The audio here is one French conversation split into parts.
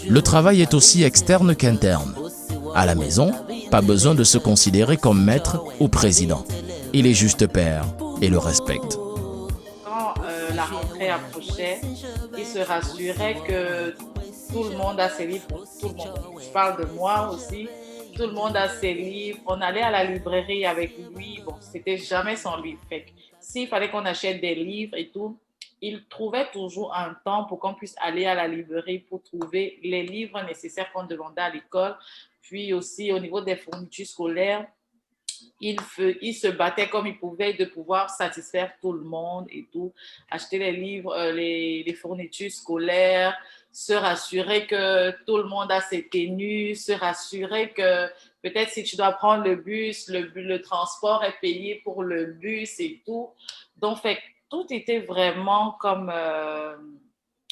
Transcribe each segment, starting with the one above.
Le travail est aussi externe qu'interne. À la maison, pas besoin de se considérer comme maître ou président. Il est juste père et le respecte. Quand la rentrée approchait, il se rassurait que tout le monde a ses livres, tout le monde. Je parle de moi aussi. Tout le monde a ses livres. On allait à la librairie avec lui. Bon, c'était jamais son livre. Fait que s'il fallait qu'on achète des livres et tout, il trouvait toujours un temps pour qu'on puisse aller à la librairie pour trouver les livres nécessaires qu'on demandait à l'école. Puis aussi au niveau des fournitures scolaires, il se battait comme il pouvait de pouvoir satisfaire tout le monde et tout, acheter les livres, les fournitures scolaires, se rassurer que tout le monde a ses tenues, se rassurer que peut-être si tu dois prendre le bus, le transport est payé pour le bus et tout. Donc, fait, tout était vraiment comme,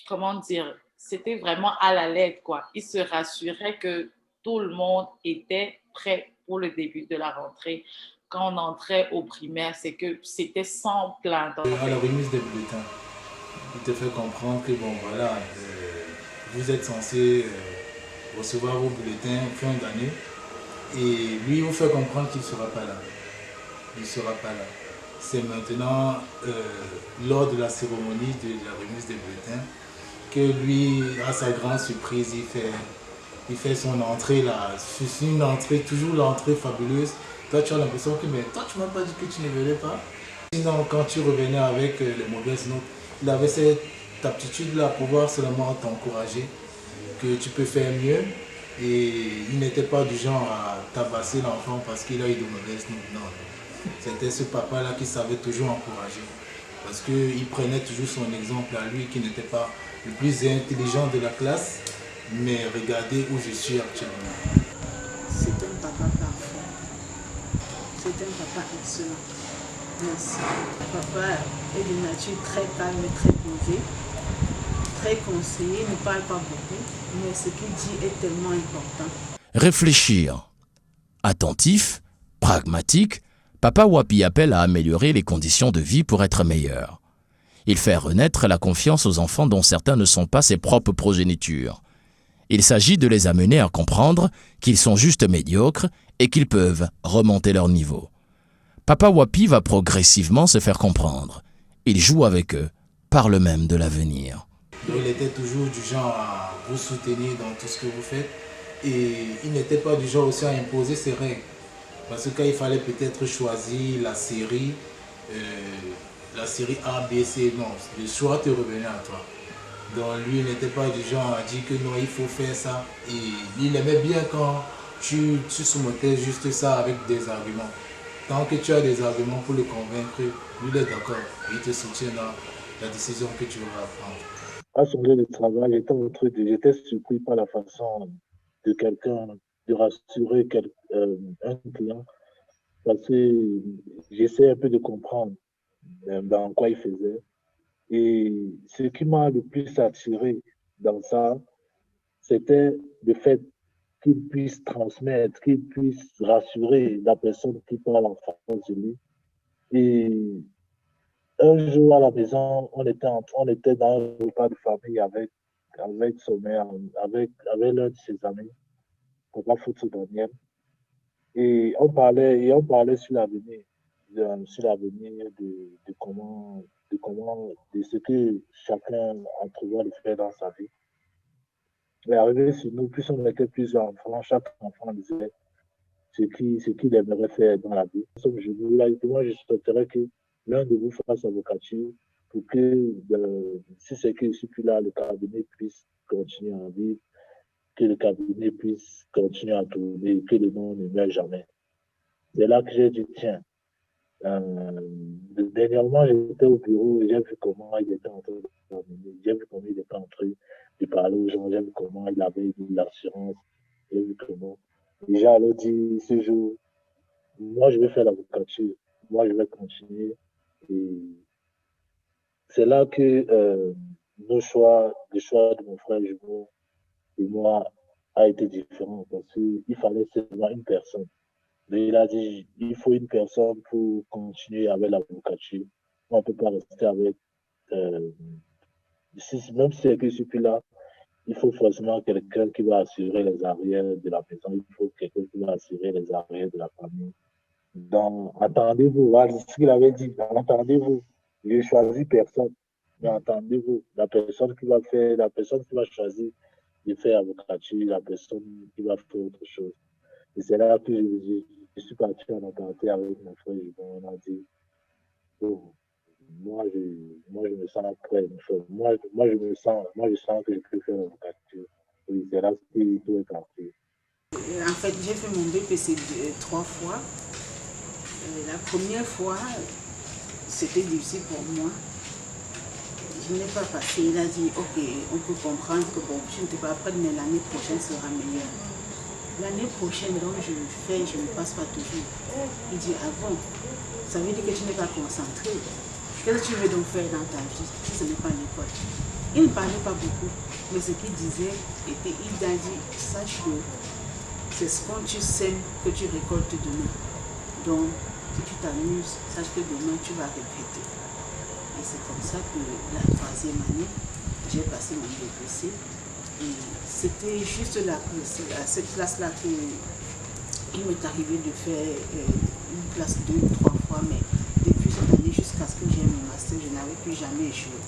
comment dire, c'était vraiment à la lettre, quoi. Il se rassurait que tout le monde était prêt pour le début de la rentrée. Quand on entrait au primaire, c'est que c'était sans plainte. À la remise des bulletins, il te fait comprendre que bon voilà, vous êtes censé recevoir vos bulletins fin d'année et lui il vous fait comprendre qu'il ne sera pas là. Il ne sera pas là. C'est maintenant lors de la cérémonie de la remise des bulletins que lui, à sa grande surprise, il fait son entrée là. C'est une entrée, toujours l'entrée fabuleuse. Toi tu as l'impression que mais toi tu m'as pas dit que tu ne venais pas. Sinon, quand tu revenais avec les mauvaises notes, il avait cette aptitude-là à pouvoir seulement t'encourager, que tu peux faire mieux. Et il n'était pas du genre à tabasser l'enfant parce qu'il a eu de mauvaises notes. Non, non. C'était ce papa-là qui savait toujours encourager. Parce qu'il prenait toujours son exemple à lui, qui n'était pas le plus intelligent de la classe. Mais regardez où je suis actuellement. C'est un papa parfait. C'est un papa excellent. Merci. Papa est de nature très calme, très posée, très conseillé, il ne parle pas beaucoup, mais ce qu'il dit est tellement important. Réfléchir. Attentif, pragmatique, Papa Wapi appelle à améliorer les conditions de vie pour être meilleur. Il fait renaître la confiance aux enfants dont certains ne sont pas ses propres progénitures. Il s'agit de les amener à comprendre qu'ils sont juste médiocres et qu'ils peuvent remonter leur niveau. Papa Wapi va progressivement se faire comprendre. Il joue avec eux, parle même de l'avenir. Il était toujours du genre à vous soutenir dans tout ce que vous faites et il n'était pas du genre aussi à imposer ses règles. Parce que quand il fallait peut-être choisir la série A, B, C, non, le choix te revenait à toi. Donc lui, il n'était pas du genre à dire que non, il faut faire ça. Et il aimait bien quand tu soumettais juste ça avec des arguments. Tant que tu as des arguments pour le convaincre, lui il est d'accord. Il te soutient dans la décision que tu vas prendre. À son lieu de travail, j'étais surpris par la façon de quelqu'un de rassurer un client parce que j'essaie un peu de comprendre dans quoi il faisait. Et ce qui m'a le plus attiré dans ça, c'était le fait qu'il puisse transmettre, qu'il puisse rassurer la personne qui parle en face de lui. Et un jour à la maison, on était dans un repas de famille avec son mère, avec l'un de ses amis, Papa Foutu Daniel. Et on parlait sur l'avenir, de ce que chacun entrevoit de faire dans sa vie. Mais arrivé sur nous, plus on était plusieurs enfants, chaque enfant disait ce qu'il aimerait faire dans la vie. Nous sommes venus là, et moi, je souhaiterais que l'un de vous fasse avocature pour que, si c'est que je suis plus là, le cabinet puisse continuer à vivre, que le cabinet puisse continuer à tourner, que le nom ne meure jamais. C'est là que j'ai dit, tiens, dernièrement, j'étais au bureau et j'ai vu comment il était en train de terminer. J'ai vu comment il était en train de parler aux gens. J'ai vu comment il avait de l'assurance. J'ai vu comment. Et j'ai alors dit, ce jour, moi, je vais faire l'avocature. Moi, je vais continuer. Et c'est là que le choix de mon frère jumeau et moi a été différent parce qu'il fallait seulement une personne. Mais il a dit, il faut une personne pour continuer avec l'avocature. On ne peut pas rester avec, euh, même si c'est que je suis là, il faut forcément quelqu'un qui va assurer les arrières de la maison, il faut quelqu'un qui va assurer les arrières de la famille. Donc, attendez-vous, voilà ce qu'il avait dit, attendez-vous. J'ai choisi personne, mais attendez-vous. La personne qui va choisir de faire avocature, la personne qui va faire autre chose. Et c'est là que je suis parti en aparté avec mon frère. On a dit, oh, moi, je me sens prêt. Moi, je sens que je peux faire l'avocature. Et c'est là que tout est parti. En fait, j'ai fait mon BPC 3 fois. La première fois, c'était difficile pour moi. Je n'ai pas passé. Il a dit, ok, on peut comprendre que bon, je ne t'ai pas prête, mais l'année prochaine sera meilleure. L'année prochaine, donc je le fais, je ne passe pas toujours. Il dit, ah bon, ça veut dire que tu n'es pas concentré. Qu'est-ce que tu veux donc faire dans ta vie si ce n'est pas l'école? Il ne parlait pas beaucoup, mais ce qu'il disait était, il a dit, sache que c'est ce que tu sèmes que tu récoltes demain. Donc, si tu t'amuses, sache que demain tu vas regretter. Et c'est comme ça que la 3e année, j'ai passé mon BPC. Et c'était juste là, à cette classe-là qu'il m'est arrivé de faire une classe 2 ou 3 fois, mais depuis cette année jusqu'à ce que j'ai mon master, je n'avais plus jamais échoué.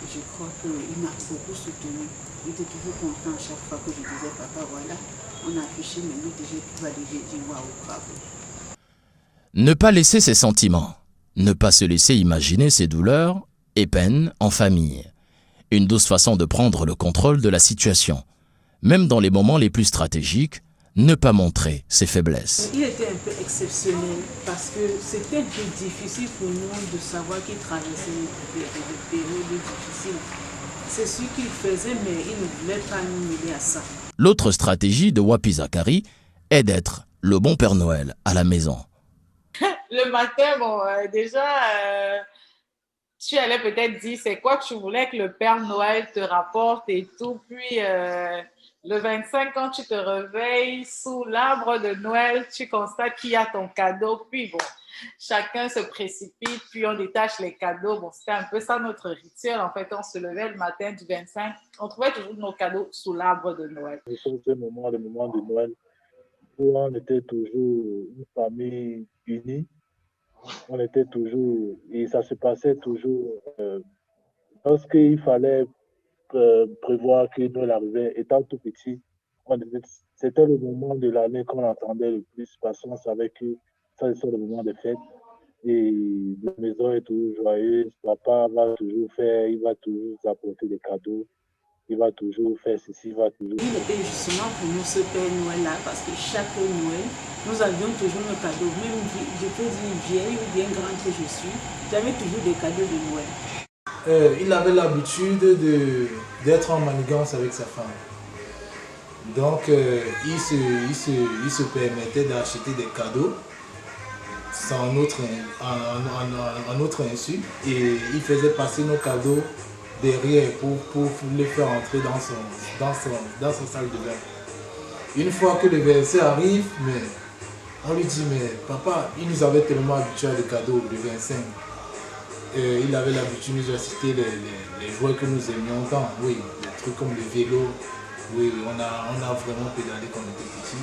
Je crois qu'il m'a beaucoup soutenu. Il était toujours content à chaque fois que je disais, papa, voilà, on a affiché mes notes et j'ai pu valider, dit waouh, bravo. Ne pas laisser ses sentiments, ne pas se laisser imaginer ses douleurs et peines en famille. Une douce façon de prendre le contrôle de la situation. Même dans les moments les plus stratégiques, ne pas montrer ses faiblesses. Il était un peu exceptionnel parce que c'était un peu difficile pour nous de savoir qu'il traversait des périodes difficiles. C'est ce qu'il faisait, mais il ne voulait pas nous aider à ça. L'autre stratégie de Wapi Zakari est d'être le bon Père Noël à la maison. Le matin, bon, déjà, tu allais peut-être dire c'est quoi que tu voulais que le Père Noël te rapporte et tout. Puis le 25, quand tu te réveilles sous l'arbre de Noël, tu constates qu'il y a ton cadeau. Puis bon, chacun se précipite, puis on détache les cadeaux. Bon, c'était un peu ça notre rituel. En fait, on se levait le matin du 25, on trouvait toujours nos cadeaux sous l'arbre de Noël. Le moment de Noël où on était toujours une famille unie. On était toujours, et ça se passait toujours, lorsqu'il fallait prévoir que Noël arrivait, étant tout petit, c'était le moment de l'année qu'on attendait le plus, parce qu'on savait que ça c'est le moment de fête, et la maison est toujours joyeuse, papa va toujours faire, il va toujours apporter des cadeaux, il va toujours faire ceci, il va toujours... Il était justement pour nous ce Père Noël-là, parce que chaque Noël, nous avions toujours nos cadeaux. Même, je peux dire, vieille ou bien grande que je suis, j'avais toujours des cadeaux de Noël. Il avait l'habitude d'être en manigance avec sa femme. Donc, il se permettait d'acheter des cadeaux sans notre insu. Et il faisait passer nos cadeaux derrière pour les faire entrer dans sa salle de bain. Une fois que le verset arrive, mais on lui dit, mais papa, il nous avait tellement habitués à des cadeaux de 25. Il avait l'habitude de nous assister les jouets que nous aimions tant. Oui, des trucs comme le vélo. Oui, on a vraiment pédalé quand on était petit.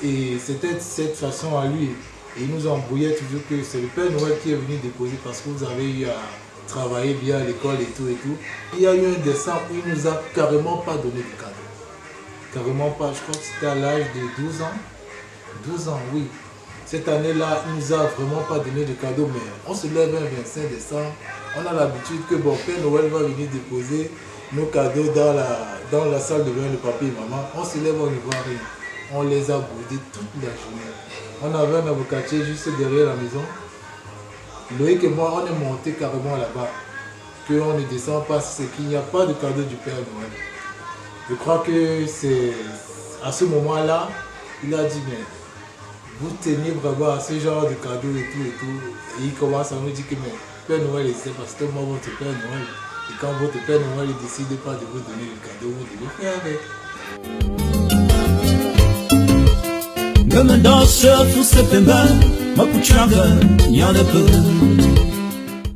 Et c'était cette façon à lui. Et il nous embrouillait toujours que c'est le Père Noël qui est venu déposer parce que vous avez eu à travailler bien à l'école et tout et tout. Il y a eu un décembre où il nous a carrément pas donné de cadeaux. Carrément pas, je crois que c'était à l'âge de 12 ans. 12 ans, oui. Cette année-là, il nous a vraiment pas donné de cadeaux, mais on se lève un 25 décembre. On a l'habitude que bon, Père Noël va venir déposer nos cadeaux dans la salle de bain de papa et maman. On se lève, on ne voit rien. On les a boudés toute la journée. On avait un avocatier juste derrière la maison. Loïc et moi, on est monté carrément là-bas. Qu'on ne descend pas, c'est qu'il n'y a pas de cadeau du Père Noël. Je crois que c'est à ce moment-là, il a dit, mais vous tenez vraiment à ce genre de cadeaux et tout et tout. Et il commence à nous dire que mais Père Noël c'est parce que moi votre Père Noël. Et quand votre Père Noël ne décide pas de vous donner le cadeau, vous devez faire avec.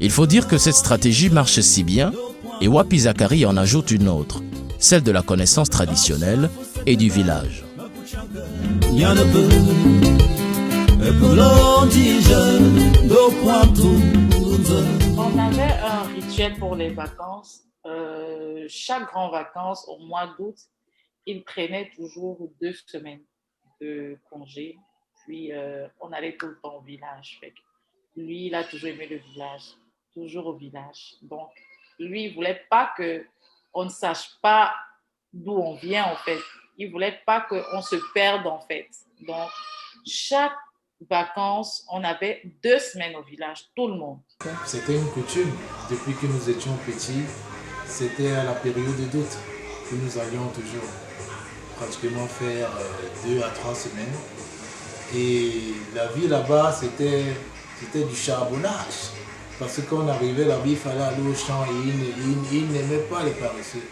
Il faut dire que cette stratégie marche si bien et Wapi Zakari en ajoute une autre, celle de la connaissance traditionnelle et du village. On avait un rituel pour les vacances. Chaque grand vacances, au mois d'août, il prenait toujours 2 semaines de congé. Puis, on allait tout le temps au village. Fait que lui, il a toujours aimé le village, toujours au village. Donc, lui, il ne voulait pas qu'on ne sache pas d'où on vient, en fait. Il ne voulait pas qu'on se perde, en fait. Donc, chaque vacances, on avait 2 semaines au village, tout le monde. C'était une coutume. Depuis que nous étions petits, c'était à la période d'août que nous allions toujours pratiquement faire 2 à 3 semaines. Et la vie là-bas, c'était du charbonnage. Parce que quand on arrivait là-bas, il fallait aller au champ et il n'aimait pas les paresseux.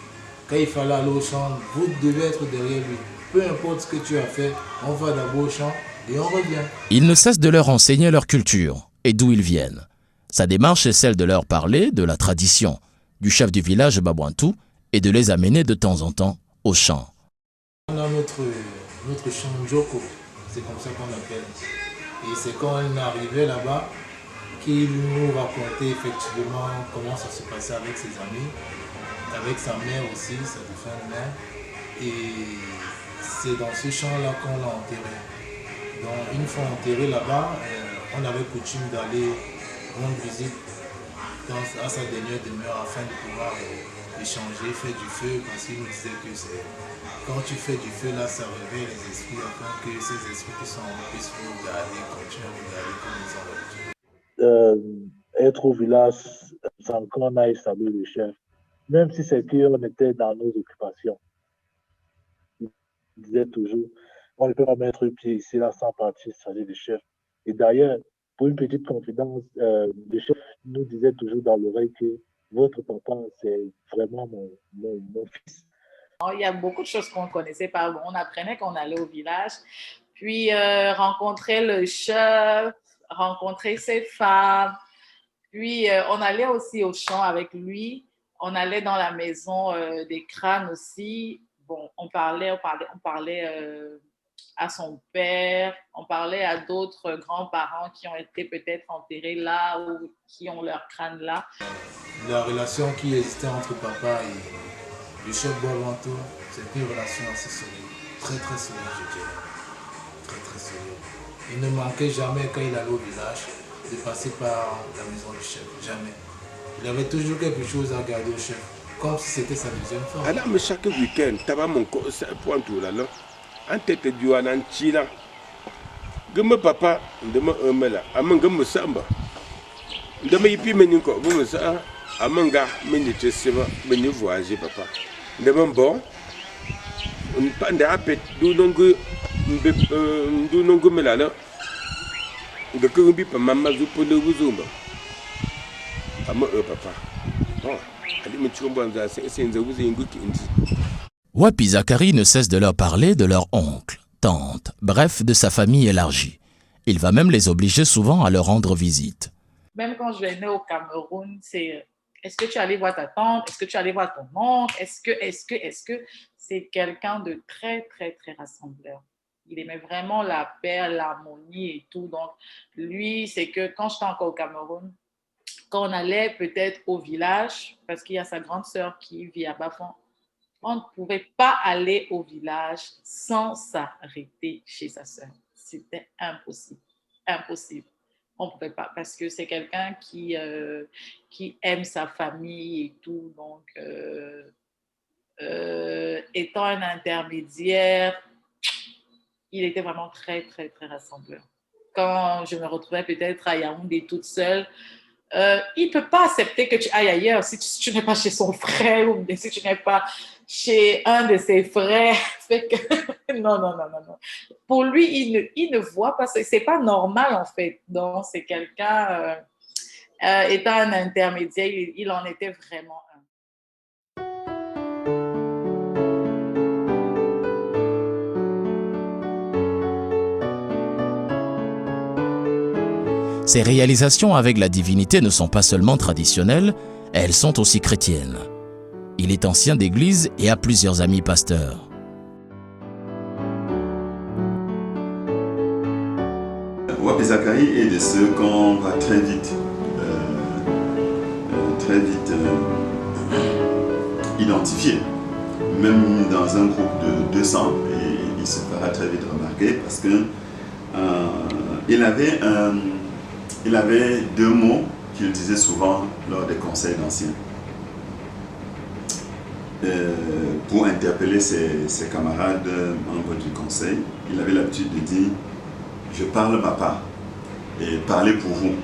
Quand il fallait aller au champ, vous devez être derrière lui. Peu importe ce que tu as fait, on va d'abord au champ et on revient. Il ne cesse de leur enseigner leur culture et d'où ils viennent. Sa démarche est celle de leur parler de la tradition, du chef du village Babouantou et de les amener de temps en temps au champ. On a notre champ Njoko, c'est comme ça qu'on l'appelle. Et c'est quand on arrivait là-bas qu'il nous racontait effectivement comment ça se passait avec ses amis, avec sa mère aussi, sa défunte mère. Et c'est dans ce champ-là qu'on l'a enterré. Donc une fois enterré là-bas, on avait coutume d'aller rendre visite à sa dernière demeure afin de pouvoir échanger, faire du feu, parce qu'il nous disait que quand tu fais du feu là, ça réveille les esprits afin que ces esprits qui sont en haut puissent vous regarder, continuer à vous regarder comme ils ont l'habitude. Être au village sans qu'on aille saluer le chef, même si c'est qu'on était dans nos occupations. Il disait toujours, on ne peut pas mettre le pied ici là sans partir saluer le chef. Et d'ailleurs, pour une petite confidence, le chef nous disait toujours dans l'oreille que votre papa, c'est vraiment mon fils. Il y a beaucoup de choses qu'on ne connaissait pas. On apprenait qu'on allait au village, puis rencontrer le chef, rencontrer ses femmes. Puis on allait aussi au champ avec lui. On allait dans la maison des crânes aussi. Bon, on parlait à son père, on parlait à d'autres grands-parents qui ont été peut-être enterrés là ou qui ont leur crâne là. La relation qui existait entre papa et le chef Babouantou, c'était une relation assez solide, très très solide, je dirais. Très très solide. Il ne manquait jamais quand il allait au village de passer par la maison du chef, jamais. Il avait toujours quelque chose à regarder au chef, comme si c'était sa deuxième femme. Alors, mais chaque week-end, tu as mon point tout là, en tête du Ananchila. Gomme papa, de ma là, among gomme samba. De ma yipi meninko, vous me sa, amanga, menite seva, menu voyager papa. De mon bon, on pas de rapide, d'où non gomme là, de Kurumbi, maman, vous pouvez vous zoomer. Among papa. Bon, allez me tuer, c'est une good Wapi Zakari ne cesse de leur parler de leur oncle, tante, bref, de sa famille élargie. Il va même les obliger souvent à leur rendre visite. Même quand je venais au Cameroun, c'est est-ce que tu es allé voir ta tante? Est-ce que tu es allé voir ton oncle? Est-ce que c'est quelqu'un de très, très, très rassembleur. Il aimait vraiment la paix, l'harmonie et tout. Donc, lui, c'est que quand j'étais encore au Cameroun, quand on allait peut-être au village, parce qu'il y a sa grande sœur qui vit à Bafon, on ne pouvait pas aller au village sans s'arrêter chez sa sœur. C'était impossible. Impossible. On ne pouvait pas parce que c'est quelqu'un qui aime sa famille et tout. Donc, étant un intermédiaire, il était vraiment très, très, très rassembleur. Quand je me retrouvais peut-être à Yaoundé toute seule, il ne peut pas accepter que tu ailles ailleurs si tu n'es pas chez son frère ou si tu n'es pas chez un de ses frères. Fait que, non. Pour lui, il ne voit pas ça. Ce n'est pas normal, en fait. Donc, c'est quelqu'un, étant un intermédiaire, il en était vraiment un. Ses réalisations avec la divinité ne sont pas seulement traditionnelles, elles sont aussi chrétiennes. Il est ancien d'église et a plusieurs amis pasteurs. Wapi Zakari est de ceux qu'on va très vite identifier. Même dans un groupe de 200, et il se fera très vite remarquer parce que il avait deux mots qu'il disait souvent lors des conseils d'anciens. Pour interpeller ses camarades membres du conseil, il avait l'habitude de dire « Je parle ma part et parlez pour vous ».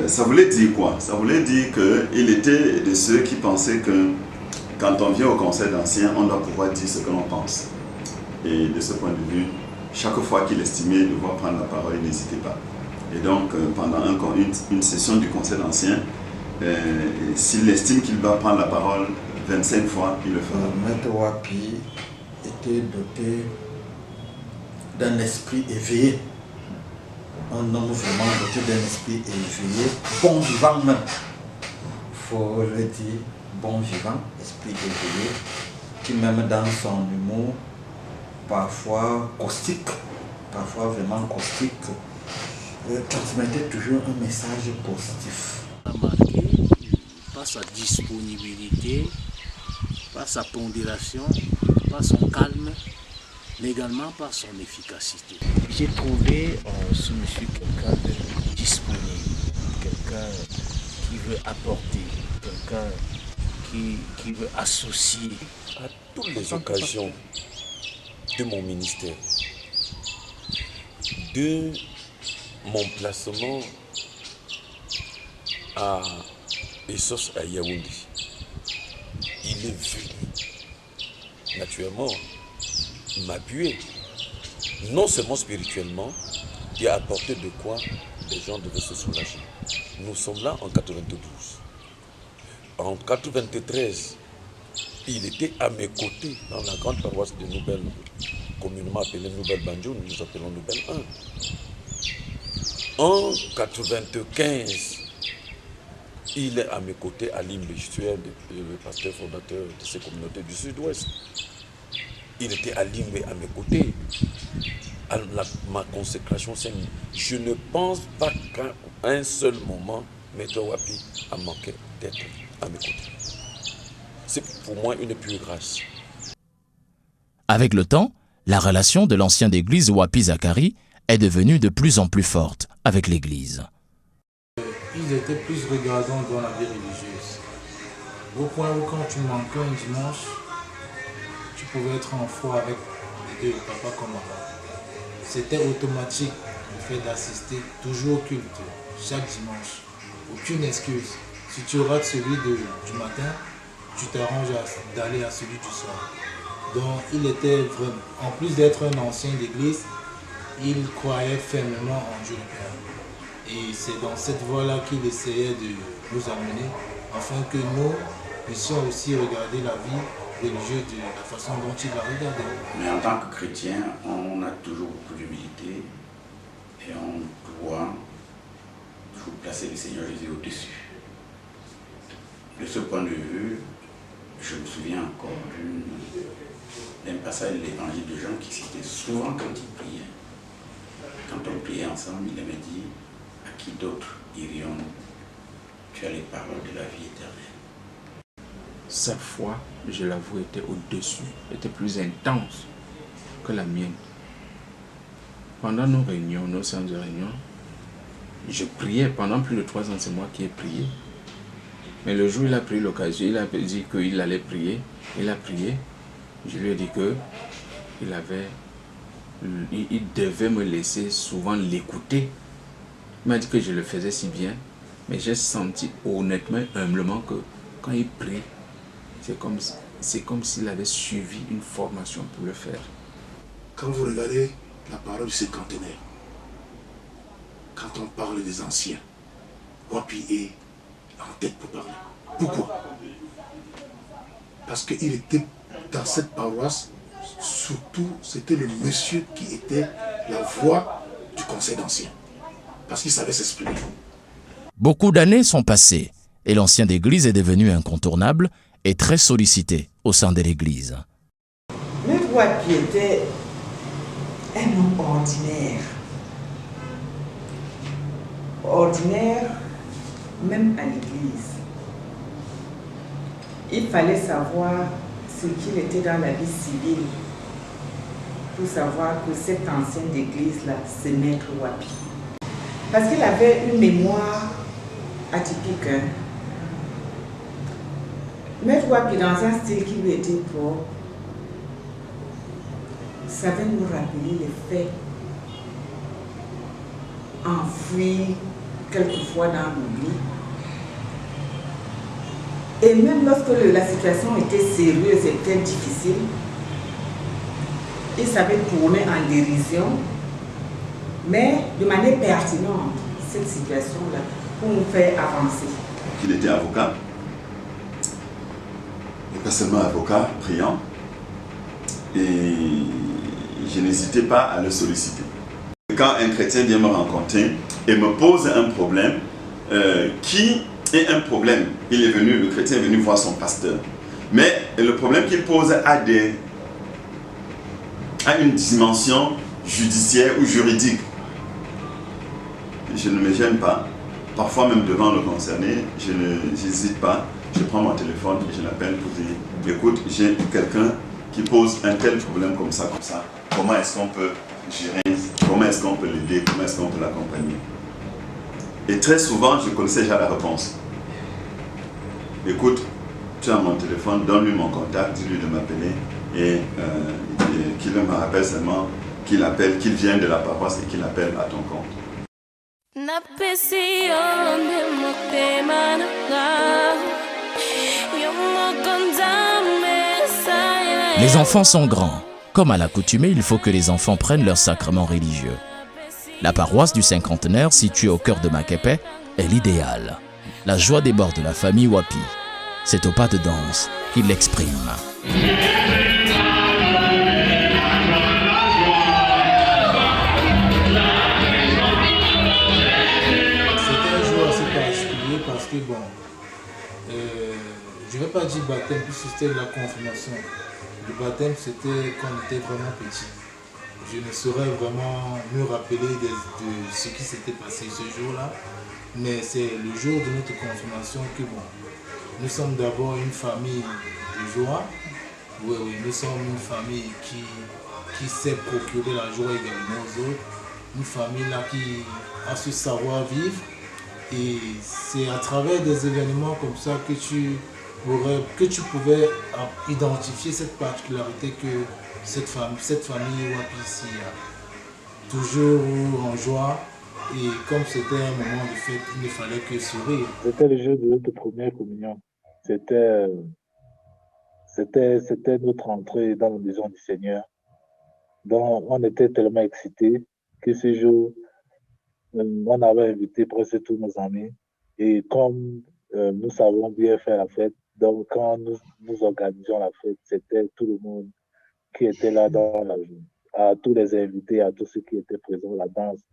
Ça voulait dire quoi? Ça voulait dire qu'il était de ceux qui pensaient que quand on vient au conseil d'anciens, on doit pouvoir dire ce que l'on pense. Et de ce point de vue, chaque fois qu'il estimait devoir prendre la parole, il n'hésitait pas. Et donc, pendant une session du conseil d'anciens, s'il estime qu'il va prendre la parole 25 fois, il le fera. Maître Wapi était doté d'un esprit éveillé. Un homme vraiment doté d'un esprit éveillé, bon vivant même. Il faut le dire, bon vivant, esprit éveillé, qui même dans son humour, parfois caustique, parfois vraiment caustique, transmettait toujours un message positif. Marqué par sa disponibilité, par sa pondération, par son calme, mais également par son efficacité. J'ai trouvé ce monsieur quelqu'un de disponible, quelqu'un qui veut apporter, quelqu'un qui veut associer. À toutes les occasions de mon ministère, de mon placement à Essos à Yaoundé, il est venu naturellement m'appuyer, non seulement spirituellement, et à apporter de quoi les gens devaient se soulager. Nous sommes là en 92. En 93, il était à mes côtés dans la grande paroisse de Nouvelle, communément appelée Nouvelle Banjo, nous nous appelons Nouvelle 1. En 95, il est à mes côtés à Limbe, je suis le pasteur fondateur de ces communautés du Sud-Ouest. Il était à Limbe à mes côtés. À ma consécration saine, je ne pense pas qu'à un seul moment, Maître Wapi a manqué d'être à mes côtés. C'est pour moi une pure grâce. Avec le temps, la relation de l'ancien d'église Wapi Zakari est devenue de plus en plus forte avec l'église. Ils étaient plus regardants dans la vie religieuse. Au point où quand tu manquais un dimanche, tu pouvais être en foi avec les deux, papa comme maman. C'était automatique le fait d'assister toujours au culte, chaque dimanche. Aucune excuse. Si tu rates celui du matin, tu t'arranges d'aller à celui du soir. Donc il était vraiment, en plus d'être un ancien d'église, il croyait fermement en Dieu le Père. Et c'est dans cette voie-là qu'il essayait de nous amener, afin que nous puissions aussi regarder la vie religieuse de la façon dont il la regardait. Mais en tant que chrétien, on a toujours beaucoup d'humilité et on doit placer le Seigneur Jésus au-dessus. De ce point de vue, je me souviens encore d'un passage de l'évangile de Jean qui citait souvent quand il priait. Quand on priait ensemble, il avait dit: à qui d'autre irions? Tu as les paroles de la vie éternelle. Sa foi, je l'avoue, était au-dessus, était plus intense que la mienne. Pendant nos réunions, nos séances de réunion, je priais pendant plus de 3 ans, c'est moi qui ai prié. Mais le jour où il a pris l'occasion, il a dit qu'il allait prier, il a prié. Je lui ai dit il devait me laisser souvent l'écouter. Il m'a dit que je le faisais si bien, mais j'ai senti honnêtement, humblement que quand il prie, c'est comme s'il avait suivi une formation pour le faire. Quand vous regardez la parole du cinquantenaire, quand on parle des anciens, Wapi est en tête pour parler. Pourquoi? Parce qu'il était dans cette paroisse, surtout c'était le monsieur qui était la voix du conseil d'anciens. Parce qu'il savait s'exprimer. Beaucoup d'années sont passées et l'ancien d'église est devenu incontournable et très sollicité au sein de l'église. Maître Wapi était un homme ordinaire. Ordinaire, même à l'église. Il fallait savoir ce qu'il était dans la vie civile pour savoir que cet ancien d'église-là, c'est Maître Wapi. Parce qu'il avait une mémoire atypique. Hein. Maître Wapi, dans un style qui lui était propre, savait nous rappeler les faits enfouis quelquefois dans l'oubli. Et même lorsque la situation était sérieuse et peut-être difficile, il savait tourner en dérision, mais de manière pertinente, cette situation-là, pour nous faire avancer. Il était avocat, et pas seulement avocat, priant, et je n'hésitais pas à le solliciter. Quand un chrétien vient me rencontrer et me pose un problème, qui est un problème, le chrétien est venu voir son pasteur, mais le problème qu'il pose a une dimension judiciaire ou juridique. Je ne me gêne pas, parfois même devant le concerné, je n'hésite pas, je prends mon téléphone et je l'appelle pour dire, écoute, j'ai quelqu'un qui pose un tel problème comme ça, comment est-ce qu'on peut gérer, comment est-ce qu'on peut l'aider, comment est-ce qu'on peut l'accompagner. Et très souvent, je connaissais déjà la réponse. Écoute, tu as mon téléphone, donne-lui mon contact, dis-lui de m'appeler et qu'il me rappelle seulement qu'il appelle, qu'il vienne de la paroisse et qu'il appelle à ton compte. Les enfants sont grands. Comme à l'accoutumée, il faut que les enfants prennent leur sacrement religieux. La paroisse du cinquantenaire, située au cœur de Makepe, est l'idéal. La joie déborde de la famille Wapi. C'est au pas de danse qu'il l'exprime. Parce que bon, je ne vais pas dire baptême puisque c'était la confirmation. Le baptême c'était quand on était vraiment petit. Je ne saurais vraiment me rappeler de ce qui s'était passé ce jour-là, mais c'est le jour de notre confirmation que bon, nous sommes d'abord une famille de joie. Oui, nous sommes une famille qui sait procurer la joie également aux autres. Une famille là qui a ce savoir-vivre. Et c'est à travers des événements comme ça que tu pouvais identifier cette particularité que cette famille Wapi ici a toujours en joie. Et comme c'était un moment de fête, il ne fallait que sourire. C'était le jour de notre première communion. C'était notre entrée dans la maison du Seigneur. Donc on était tellement excités que ce jour, on avait invité presque tous nos amis et comme nous savons bien faire la fête, donc quand nous organisions la fête, c'était tout le monde qui était là dans la journée, à tous les invités, à tous ceux qui étaient présents, la danse.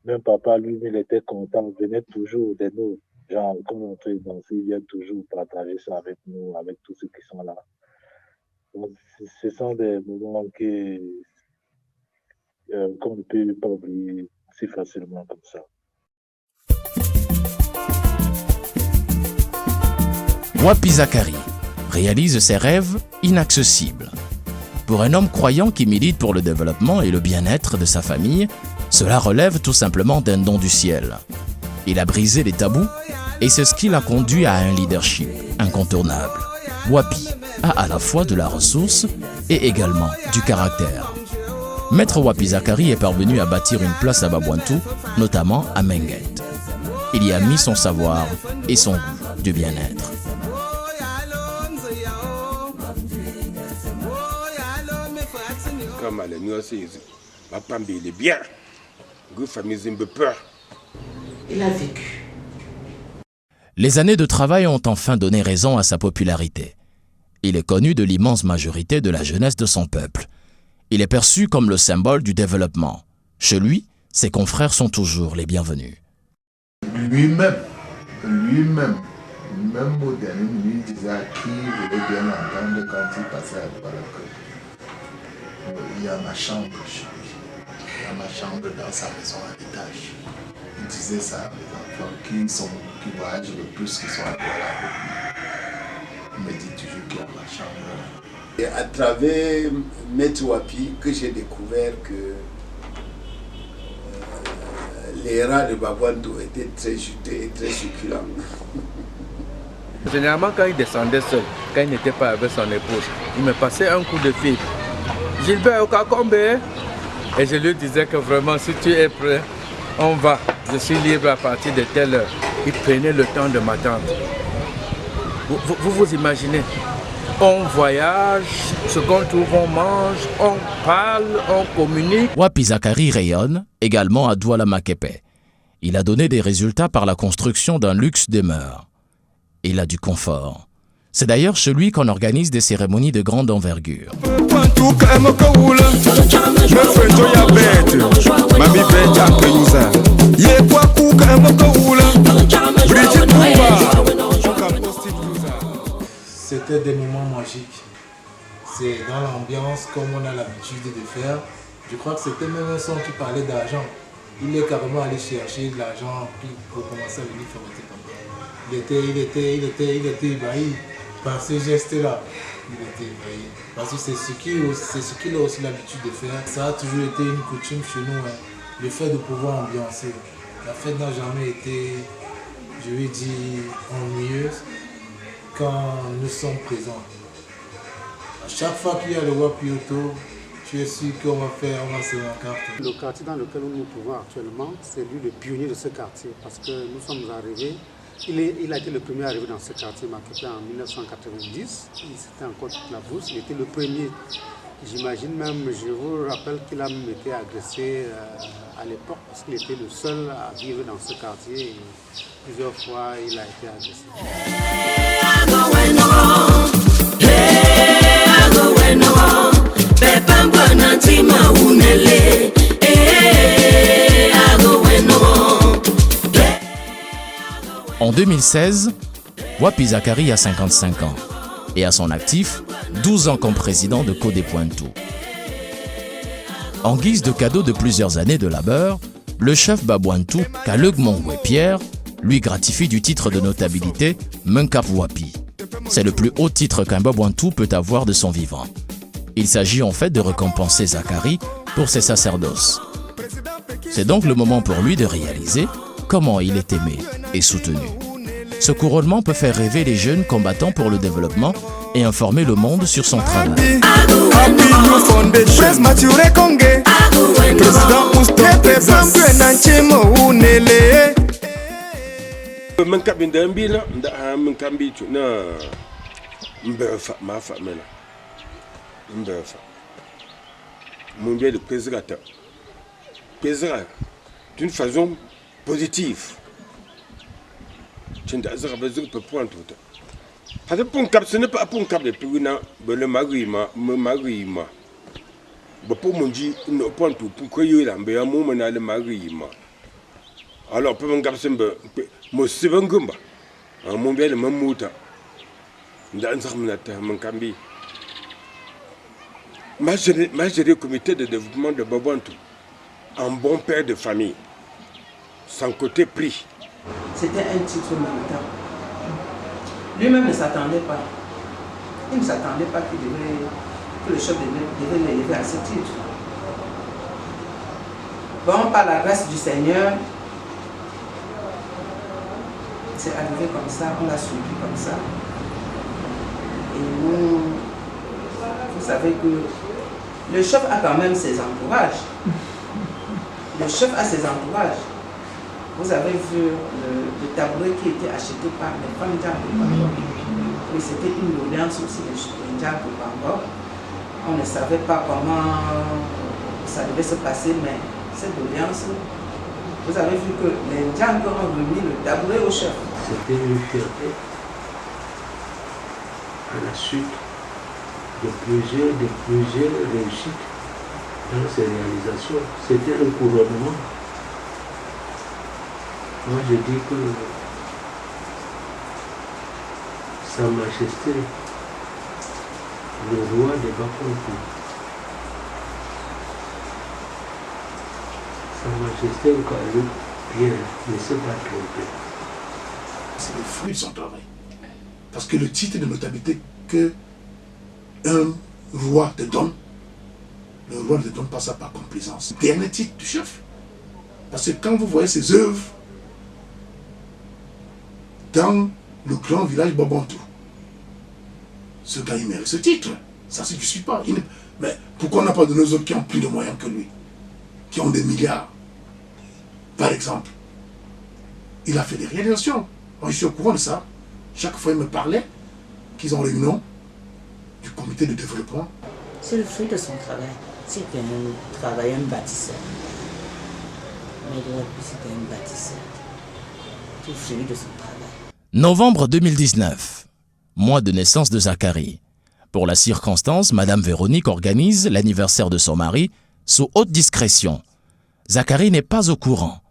Même papa, lui, il était content, il venait toujours de nous, genre quand on entrait danser, il vient toujours partager ça avec nous, avec tous ceux qui sont là. Donc, ce sont des moments qu'on ne peut pas oublier si facilement comme ça. Wapi Zakari réalise ses rêves inaccessibles. Pour un homme croyant qui milite pour le développement et le bien-être de sa famille, cela relève tout simplement d'un don du ciel. Il a brisé les tabous et c'est ce qui l'a conduit à un leadership incontournable. Wapi a à la fois de la ressource et également du caractère. Maître Wapi Zakari est parvenu à bâtir une place à Babouantou, notamment à Menguet. Il y a mis son savoir et son goût du bien-être. Comme à papa il est bien. Famille peur. Il a vécu. Les années de travail ont enfin donné raison à sa popularité. Il est connu de l'immense majorité de la jeunesse de son peuple. Il est perçu comme le symbole du développement. Chez lui, ses confrères sont toujours les bienvenus. Lui-même, même au dernier minute, il disait à qui voulait bien l'entendre quand il passait à Douala que il y a ma chambre chez lui, il y a ma chambre dans sa maison à l'étage. Il disait ça à mes enfants qui voyagent le plus, qui sont à Douala avec lui. Il me dit toujours qu'il y a ma chambre. Et à travers Maître Wapi que j'ai découvert que les rats de Babouantou étaient très jutés et très succulents. Généralement, quand il descendait seul, quand il n'était pas avec son épouse, il me passait un coup de fil. Gilbert Okakombe. Et je lui disais que vraiment, si tu es prêt, on va. Je suis libre à partir de telle heure. Il prenait le temps de m'attendre. Vous imaginez? On voyage, ce qu'on trouve, on mange, on parle, on communique. Wapi Zakari rayonne également à Douala Makepe. Il a donné des résultats par la construction d'un luxe demeure. Il a du confort. C'est d'ailleurs chez lui qu'on organise des cérémonies de grande envergure. C'était des moments magiques. C'est dans l'ambiance comme on a l'habitude de faire. Je crois que c'était même un son qui parlait d'argent. Il est carrément allé chercher de l'argent pour commencer à venir faire le papa. Il était ébahi par ce geste-là. Il était ébahi. Parce que c'est ce qu'il a aussi l'habitude de faire. Ça a toujours été une coutume chez nous, hein, le fait de pouvoir ambiancer. La fête n'a jamais été, je vais dire, ennuyeuse quand nous sommes présents. À chaque fois qu'il y a le Wapi autour, tu es sûr qu'on va se rencontrer. Le quartier dans lequel nous nous trouvons actuellement, c'est lui le pionnier de ce quartier parce que nous sommes arrivés. Il a été le premier arrivé dans ce quartier Makepe en 1990. C'était encore toute la bourse. Il était le premier. J'imagine même, je vous rappelle qu'il a même été agressé à l'époque parce qu'il était le seul à vivre dans ce quartier. Et plusieurs fois, il a été agressé. En 2016, Wapi Zakari a 55 ans et à son actif, 12 ans comme président de Codé Pointou. En guise de cadeau de plusieurs années de labeur, le chef Babouantou, Kalug Mongwe Pierre, lui gratifie du titre de notabilité Munkap Wapi. C'est le plus haut titre qu'un Babouantou peut avoir de son vivant. Il s'agit en fait de récompenser Zakari pour ses sacerdoces. C'est donc le moment pour lui de réaliser comment il est aimé et soutenu. Ce couronnement peut faire rêver les jeunes combattants pour le développement et informer le monde sur son travail. D'une façon positive. Parce que pour un cap, ce n'est pas pour un cap de plus le mari, pour mon dit, ne point tout, pour que il y ait un moment dans le mari. Alors, pour un cap, c'est un seven gumba, un moment de mamouta, dans un cambi. J'ai comité de développement de Babouantou, un bon père de famille, sans côté prix. C'était un titre méritant. Lui-même ne s'attendait pas. Il ne s'attendait pas que le chef devait l'élever à ce titre. Bon, par la grâce du Seigneur, c'est arrivé comme ça, on l'a suivi comme ça. Et nous, vous savez que le chef a quand même ses entourages. Le chef a ses entourages. Vous avez vu le tabouret qui était acheté par les femmes d'Arc de Bangor. Et c'était une doléance aussi des Ndjang de Bangor. On ne savait pas comment ça devait se passer, mais cette doléance, vous avez vu que les Ndjang ont remis le tabouret au chef. C'était une fierté à la suite de plusieurs réussites dans ces réalisations. C'était un couronnement Moi, je dis que Sa Majesté, le roi de Bakonkou, Sa Majesté Nkalu, bien, ne s'est pas trompé. C'est le fruit de son travail. Parce que le titre de notabilité que un roi te donne, le roi ne te donne pas ça par complaisance. Dernier titre du chef. Parce que quand vous voyez ses œuvres dans le grand village Bobantou, ce gars il mérite ce titre. Ça ne justifie pas. Mais pourquoi on n'a pas de nos autres qui ont plus de moyens que lui, qui ont des milliards? Par exemple, il a fait des réalisations. Moi, je suis au courant de ça. Chaque fois, il me parlait qu'ils ont réunion du comité de développement. C'est le fruit de son travail. C'était un travail, un bâtisseur. Mais c'était un bâtisseur. C'est le fruit de son travail. Novembre 2019, mois de naissance de Zacharie. Pour la circonstance, Madame Véronique organise l'anniversaire de son mari sous haute discrétion. Zacharie n'est pas au courant.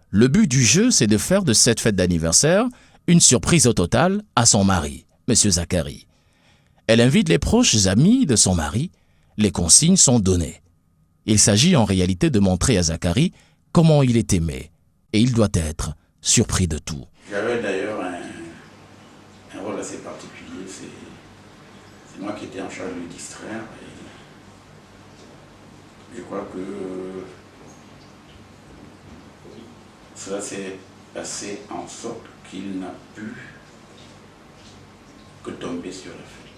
Le but du jeu, c'est de faire de cette fête d'anniversaire une surprise au total à son mari, M. Zacharie. Elle invite les proches amis de son mari. Les consignes sont données. Il s'agit en réalité de montrer à Zacharie comment il est aimé. Et il doit être surpris de tout. J'avais d'ailleurs un rôle assez particulier. C'est moi qui étais en charge de le distraire. Et je crois que cela s'est passé en sorte qu'il n'a pu que tomber sur la fête.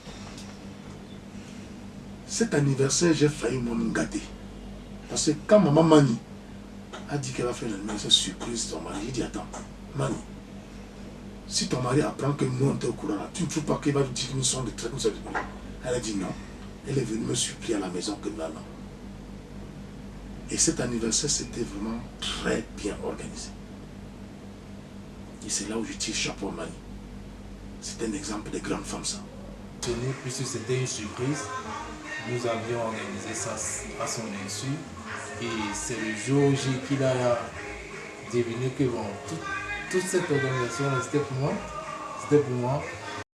Cet anniversaire, j'ai failli me gâter. Parce que quand maman Mani a dit qu'elle a fait l'anniversaire surprise de ton mari, j'ai dit attends, Mani, si ton mari apprend que nous on était au courant, tu ne trouves pas qu'il va nous dire que nous sommes de très bons amis? Elle a dit non. Elle est venue me supplier à la maison que non. Et cet anniversaire, c'était vraiment très bien organisé. Et c'est là où je tire chapeau à Mani. C'est un exemple de grande femme, ça. Puisque c'était une surprise, nous avions organisé ça à son insu. Et c'est le jour J qu'il a devenu que bon, toute cette organisation, c'était pour moi. C'était pour moi.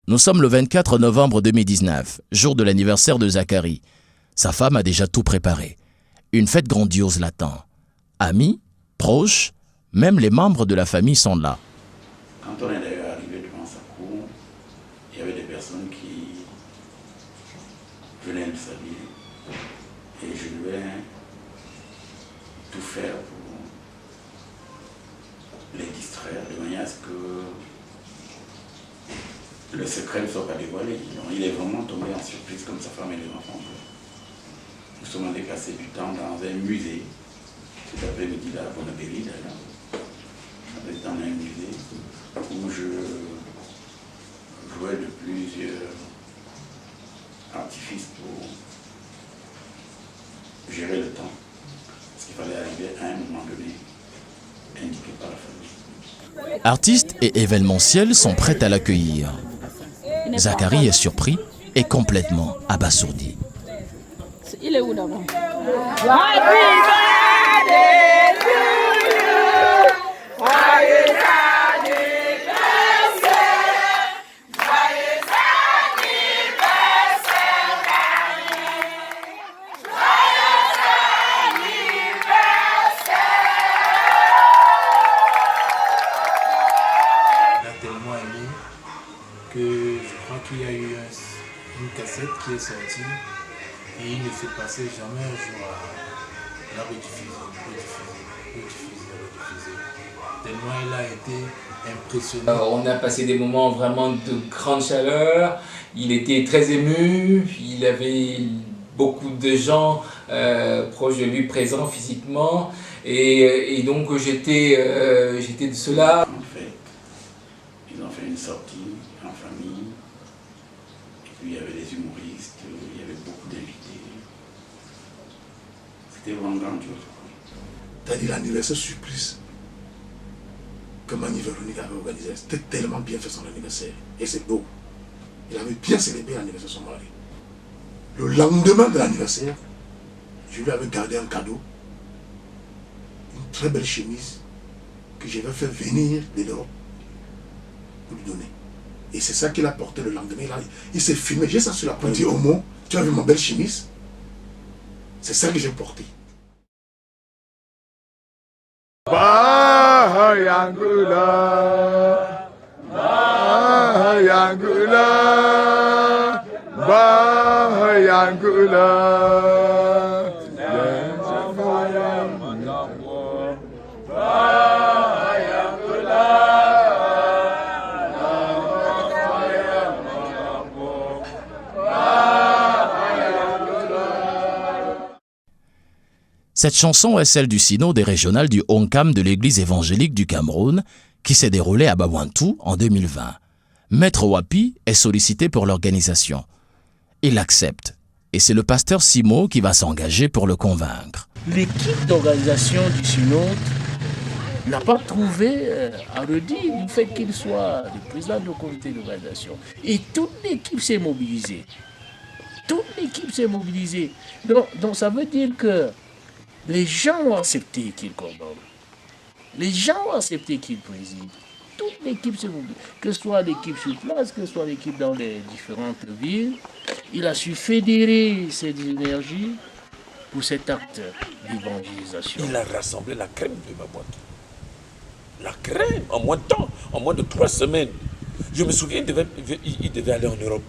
Nous sommes le 24 novembre 2019, jour de l'anniversaire de Zacharie. Sa femme a déjà tout préparé. Une fête grandiose l'attend. Amis, proches, même les membres de la famille sont là. Quand on est d'ailleurs arrivé devant sa cour, il y avait des personnes qui venaient le saluer. Et je devais tout faire pour les distraire de manière à ce que le secret ne soit pas dévoilé. Il est vraiment tombé en surprise comme sa femme et les enfants. Nous sommes allés passer du temps dans un musée. Cet après-midi là, à Bonabéry d'ailleurs. Dans un musée où je jouais de plusieurs artifices pour gérer le temps. Parce qu'il fallait arriver à un moment donné indiqué par la famille. Artistes et événementiels sont prêts à l'accueillir. Zacharie est surpris et complètement abasourdi. Il est où d'abord? qu'il y a eu une cassette qui est sortie et il ne s'est passé jamais un jour à la rediffuser. Tellement il a été impressionnant. On a passé des moments vraiment de grande chaleur, il était très ému, il avait beaucoup de gens proches de lui présents physiquement et donc j'étais de cela. En fait, ils ont fait une sortie en famille, et puis il y avait des humoristes, il y avait beaucoup d'invités. C'était vraiment grandiose. T'as dit l'anniversaire surprise que Mani Véronique avait organisé. C'était tellement bien fait son anniversaire. Et c'est beau. Il avait bien célébré l'anniversaire de son mari. Le lendemain de l'anniversaire, je lui avais gardé un cadeau. Une très belle chemise que que je vais faire venir de l'Europe pour lui donner. Et c'est ça qu'il a porté le lendemain. Là, il s'est filmé, j'ai ça sur la pointe, il dit Homo, tu as vu ma belle chemise? C'est ça que j'ai porté. Bahayangula, Bahayangula, Bahayangula. Cette chanson est celle du synode régional du Onkam de l'église évangélique du Cameroun qui s'est déroulé à Bawantou en 2020. Maître Wapi est sollicité pour l'organisation. Il accepte et c'est le pasteur Simo qui va s'engager pour le convaincre. L'équipe d'organisation du synode n'a pas trouvé à redire du fait qu'il soit le président du comité d'organisation. Et toute l'équipe s'est mobilisée. Toute l'équipe s'est mobilisée. Donc ça veut dire que les gens ont accepté qu'il coordonne. Les gens ont accepté qu'il préside. Toute l'équipe s'est mobilisée. Que ce soit l'équipe sur place, que ce soit l'équipe dans les différentes villes, il a su fédérer ses énergies pour cet acte d'évangélisation. Il a rassemblé la crème de Bawantou. La crème, en moins de temps, en moins de 3 semaines. Je me souviens, il devait aller en Europe.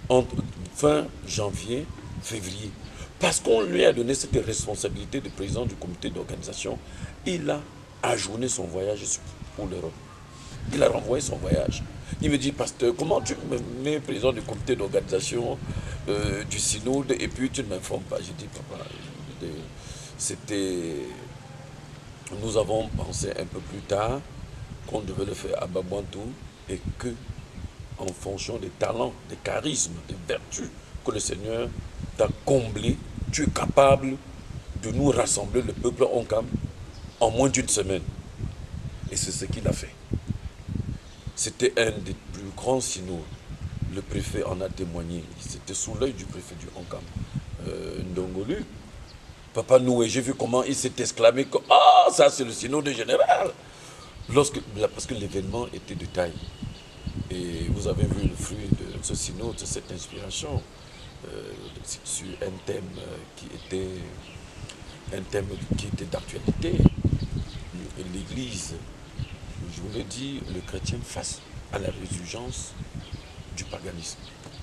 Entre fin janvier, février. Parce qu'on lui a donné cette responsabilité de président du comité d'organisation, il a ajourné son voyage pour l'Europe. Il a renvoyé son voyage. Il me dit, pasteur, comment tu me mets président du comité d'organisation du synode et puis tu ne m'informes pas? J'ai dit, papa, nous avons pensé un peu plus tard qu'on devait le faire à Bawantou et que, en fonction des talents, des charismes, des vertus que le Seigneur t'a comblé, tu es capable de nous rassembler le peuple Onkam en moins d'1 semaine. Et c'est ce qu'il a fait. C'était un des plus grands synodes. Le préfet en a témoigné. C'était sous l'œil du préfet du Onkam, Ndongolu. Papa Noué, j'ai vu comment il s'est exclamé que « Ah, ça c'est le synode général !» Parce que l'événement était de taille. Et vous avez vu le fruit de ce synode, cette inspiration sur un thème qui était d'actualité. L'Église, je vous l'ai dit, le chrétien face à la résurgence du paganisme.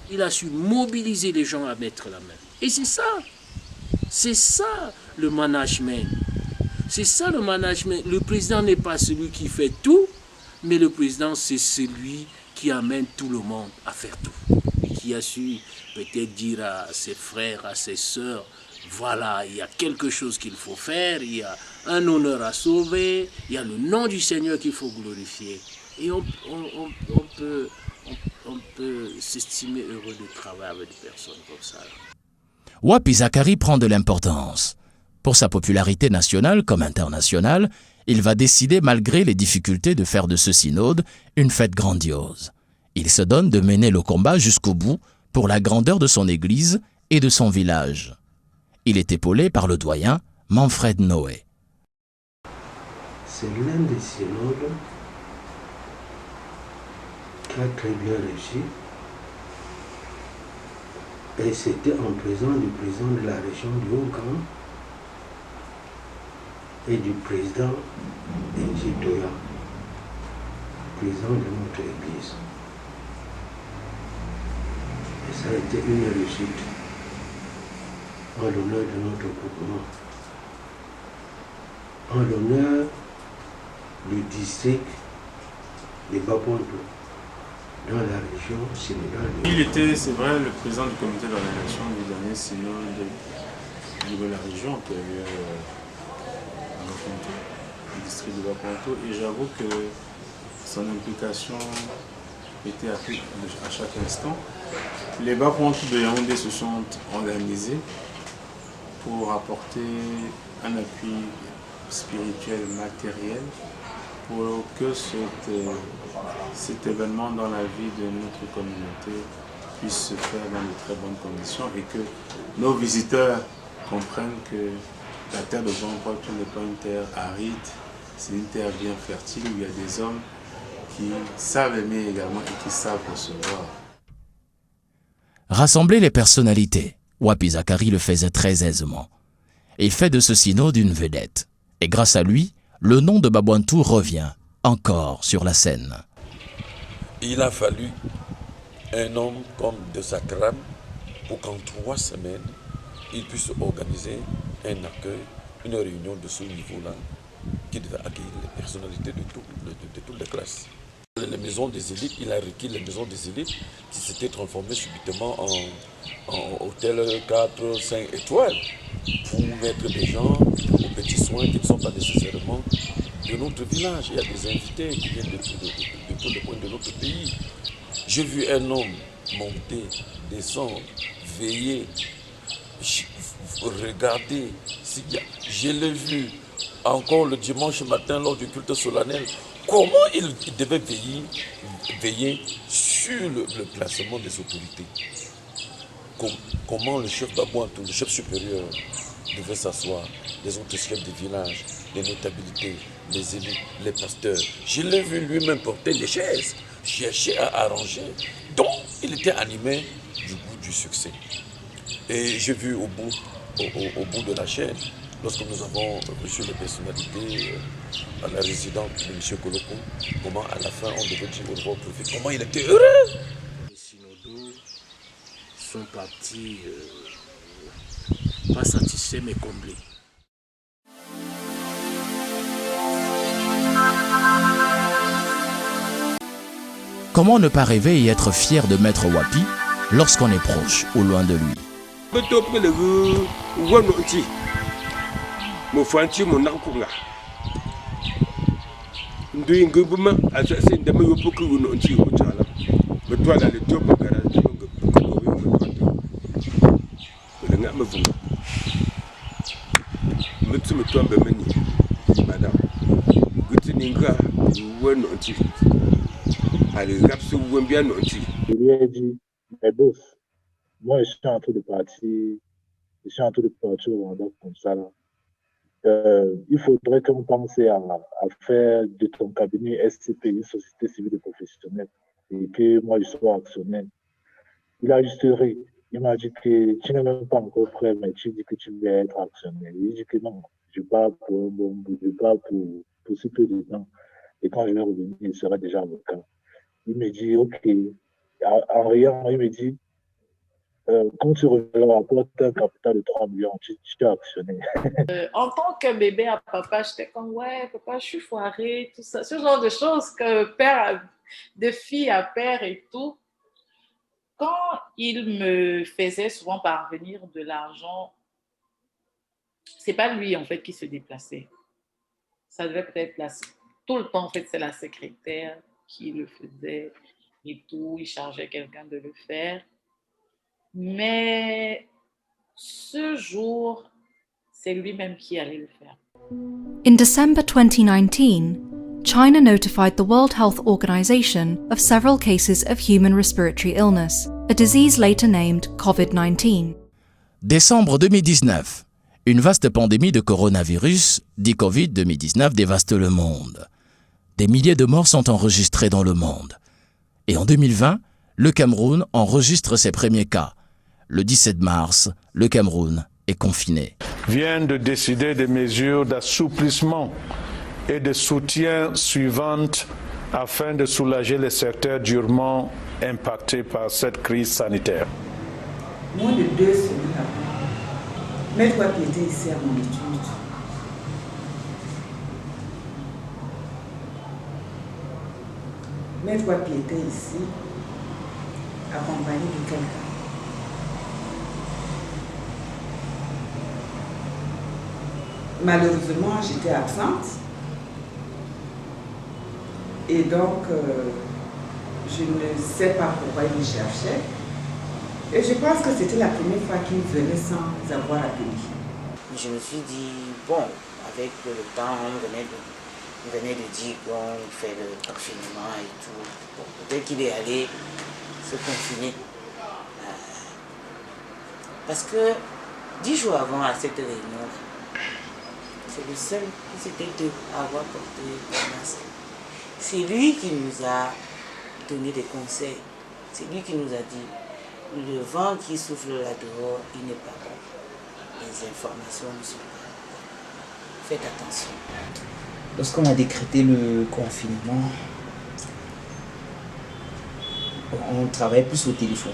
Il a su mobiliser les gens à mettre la main. Et c'est ça le management. C'est ça le management. Le président n'est pas celui qui fait tout, mais le président c'est celui qui amène tout le monde à faire tout. Qui a su peut-être dire à ses frères, à ses sœurs, voilà, il y a quelque chose qu'il faut faire, il y a un honneur à sauver, il y a le nom du Seigneur qu'il faut glorifier. Et on peut s'estimer heureux de travailler avec des personnes comme ça. Wapi Zakari prend de l'importance. Pour sa popularité nationale comme internationale, il va décider, malgré les difficultés, de faire de ce synode une fête grandiose. Il se donne de mener le combat jusqu'au bout pour la grandeur de son église et de son village. Il est épaulé par le doyen Manfred Noé. C'est l'un des synodes qui a très bien réussi. Et c'était en présence du président de la région du Haut-Camp et du président Nji Doya, président de notre église. Et ça a été une réussite en l'honneur de notre groupement, en l'honneur du district de Bawantou, dans la région synodale. Il était, c'est vrai, le président du comité d'organisation du dernier synode de la région qui a eu à Bawantou, le district de Bawantou, et j'avoue que son implication était à chaque instant. Les Bawantou de Yaoundé se sont organisés pour apporter un appui spirituel, matériel, pour que cet événement dans la vie de notre communauté puisse se faire dans de très bonnes conditions et que nos visiteurs comprennent que La terre de Grand Poitou n'est pas une terre aride, c'est une terre bien fertile où il y a des hommes qui savent aimer également et qui savent recevoir. Rassembler les personnalités, Wapi Zakari le faisait très aisément. Il fait de ce synode une vedette. Et grâce à lui, le nom de Babouantou revient encore sur la scène. Il a fallu un homme comme de sa crème pour qu'en 3 semaines, il puisse organiser un accueil, une réunion de ce niveau-là qui devait accueillir les personnalités de toutes les classes. Les maisons des élites, il a requis les maisons des élites qui s'étaient transformées subitement en hôtels 4, 5 étoiles pour mettre des gens aux petits soins qui ne sont pas nécessairement de notre village. Il y a des invités qui viennent de tous les coins de notre pays. J'ai vu un homme monter, descendre, veiller, regarder. Je l'ai vu encore le dimanche matin lors du culte solennel. Comment il devait veiller sur le placement des autorités. Comment le chef Babouantou, le chef supérieur, devait s'asseoir, les autres chefs de village, les notabilités, les élus, les pasteurs. Je l'ai vu lui-même porter les chaises, chercher à arranger. Donc, il était animé du goût du succès. Et j'ai vu au bout de la chaîne, lorsque nous avons reçu les personnalités à la résidence de M. Koloko, comment à la fin on devait dire au revoir au prophète, comment il était heureux. Les synodos sont partis pas satisfaits mais comblés. Comment ne pas rêver et être fier de Maître Wapi lorsqu'on est proche ou loin de lui? Je lui ai dit, mais boss, moi je suis en train de partir au Rwanda comme ça là. Il faudrait qu'on pense à faire de ton cabinet SCP une société civile et professionnelle et que moi je sois actionnaire. Il a juste ri. Il m'a dit que tu n'es même pas encore prêt, mais tu dis que tu veux être actionnaire. Il dit que non, je pars pour un bon bout, je pars pour si peu de temps. Et quand je vais revenir, il sera déjà avocat. Il me dit, ok. En riant, il me dit, quand tu reviendras, apporte un capital de 3 millions, tu es actionnaire. En tant que bébé à papa, j'étais comme, ouais, papa, je suis foiré, tout ça. Ce genre de choses que de fille à père et tout. Quand il me faisait souvent parvenir de l'argent, c'est pas lui, en fait, qui se déplaçait. Ça devait peut-être tout le temps, en fait, c'est la secrétaire qui le faisait et tout. Il chargeait quelqu'un de le faire. Mais ce jour, c'est lui-même qui allait le faire. In December 2019, China notified the World Health Organization of several cases of human respiratory illness, a disease later named COVID-19. Décembre 2019. Une vaste pandémie de coronavirus, dit Covid-2019, dévaste le monde. Des milliers de morts sont enregistrés dans le monde. Et en 2020, le Cameroun enregistre ses premiers cas. Le 17 mars, le Cameroun est confiné. Vient de décider des mesures d'assouplissement et de soutien suivantes afin de soulager les secteurs durement impactés par cette crise sanitaire. Moins de 2 semaines après, Maître Wapi était ici à mon étude. Maître Wapi était ici, accompagné de quelqu'un. Malheureusement, j'étais absente. Et donc, je ne sais pas pourquoi il me cherchait. Et je pense que c'était la première fois qu'il venait sans avoir appelé. Je me suis dit, bon, avec le temps, on venait de dire qu'on fait le confinement et tout. Bon, peut-être qu'il est allé se confiner. Parce que 10 jours avant à cette réunion, C'est le seul qui s'était deux à avoir porté le masque. C'est lui qui nous a donné des conseils. C'est lui qui nous a dit, le vent qui souffle là-dehors, il n'est pas bon. Les informations ne sont pas bonnes. Faites attention. Lorsqu'on a décrété le confinement, on travaille plus au téléphone.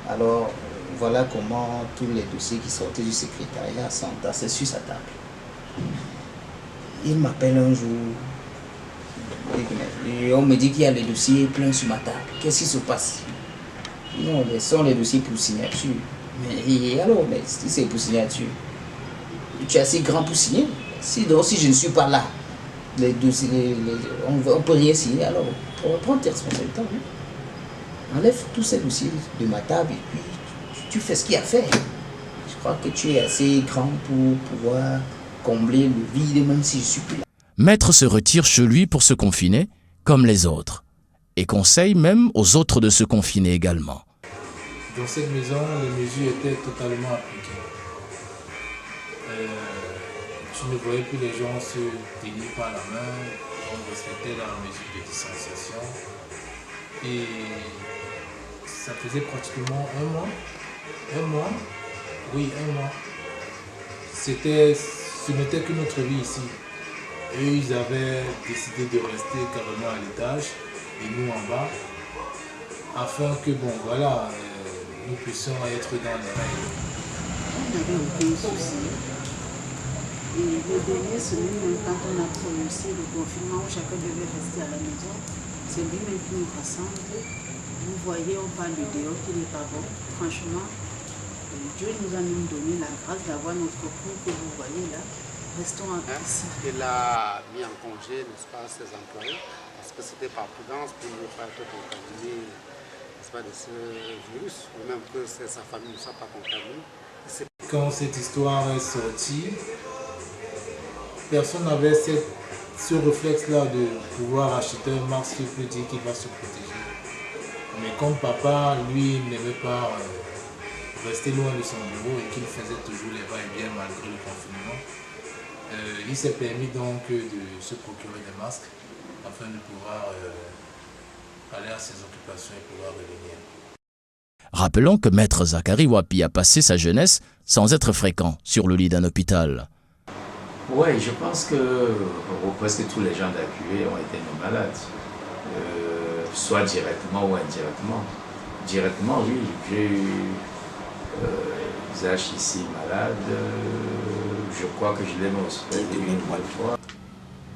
Alors, voilà comment tous les dossiers qui sortaient du secrétariat s'entassaient sur sa table. Il m'appelle un jour et on me dit qu'il y a les dossiers pleins sur ma table. Qu'est-ce qui se passe? Non, ce sont les dossiers pour signature. Mais alors, mais si c'est pour signature, tu es assez grand pour signer. Donc, si je ne suis pas là, les dossiers, on ne peut rien signer. Alors, prends tes responsabilités. Enlève tous ces dossiers de ma table et puis tu fais ce qu'il y a à faire. Je crois que tu es assez grand pour pouvoir combler le vide, même si je suis plus là. Maître se retire chez lui pour se confiner, comme les autres, et conseille même aux autres de se confiner également. Dans cette maison, les mesures étaient totalement appliquées. Tu ne voyais plus les gens se tenir par la main, on respectait la mesure de distanciation. Et ça faisait pratiquement un mois. Ce n'était que notre vie ici. Eux, ils avaient décidé de rester carrément à l'étage et nous en bas, afin que, nous puissions être dans les règles. On n'avait aucun souci. Et les dernières semaines, quand on a prononcé le confinement où chacun devait rester à la maison, c'est lui-même qui nous rassemble. Vous voyez, on parle de dehors qui n'est pas bon. Franchement, Dieu nous a même donné la grâce d'avoir notre cours que vous voyez là. Restons ici. Il a mis en congé, n'est-ce pas, ses employés, parce que c'était par prudence pour ne pas être contaminé, n'est-ce pas, de ce virus, ou même que sa famille ne soit pas contaminée. Quand cette histoire est sortie, personne n'avait ce réflexe-là de pouvoir acheter un masque pour dire qu'il va se protéger. Mais comme papa, lui, n'aimait pas rester loin de son bureau et qu'il faisait toujours les va-et-vient malgré le confinement, il s'est permis donc de se procurer des masques afin de pouvoir aller à ses occupations et pouvoir revenir. Rappelons que Maître Zacharie Wapi a passé sa jeunesse sans être fréquent sur le lit d'un hôpital. Oui, je pense que presque tous les gens d'Acué ont été nos malades, soit directement ou indirectement. Directement, oui, j'ai eu Zach ici malade, je crois que je l'ai même hospitalisé une fois.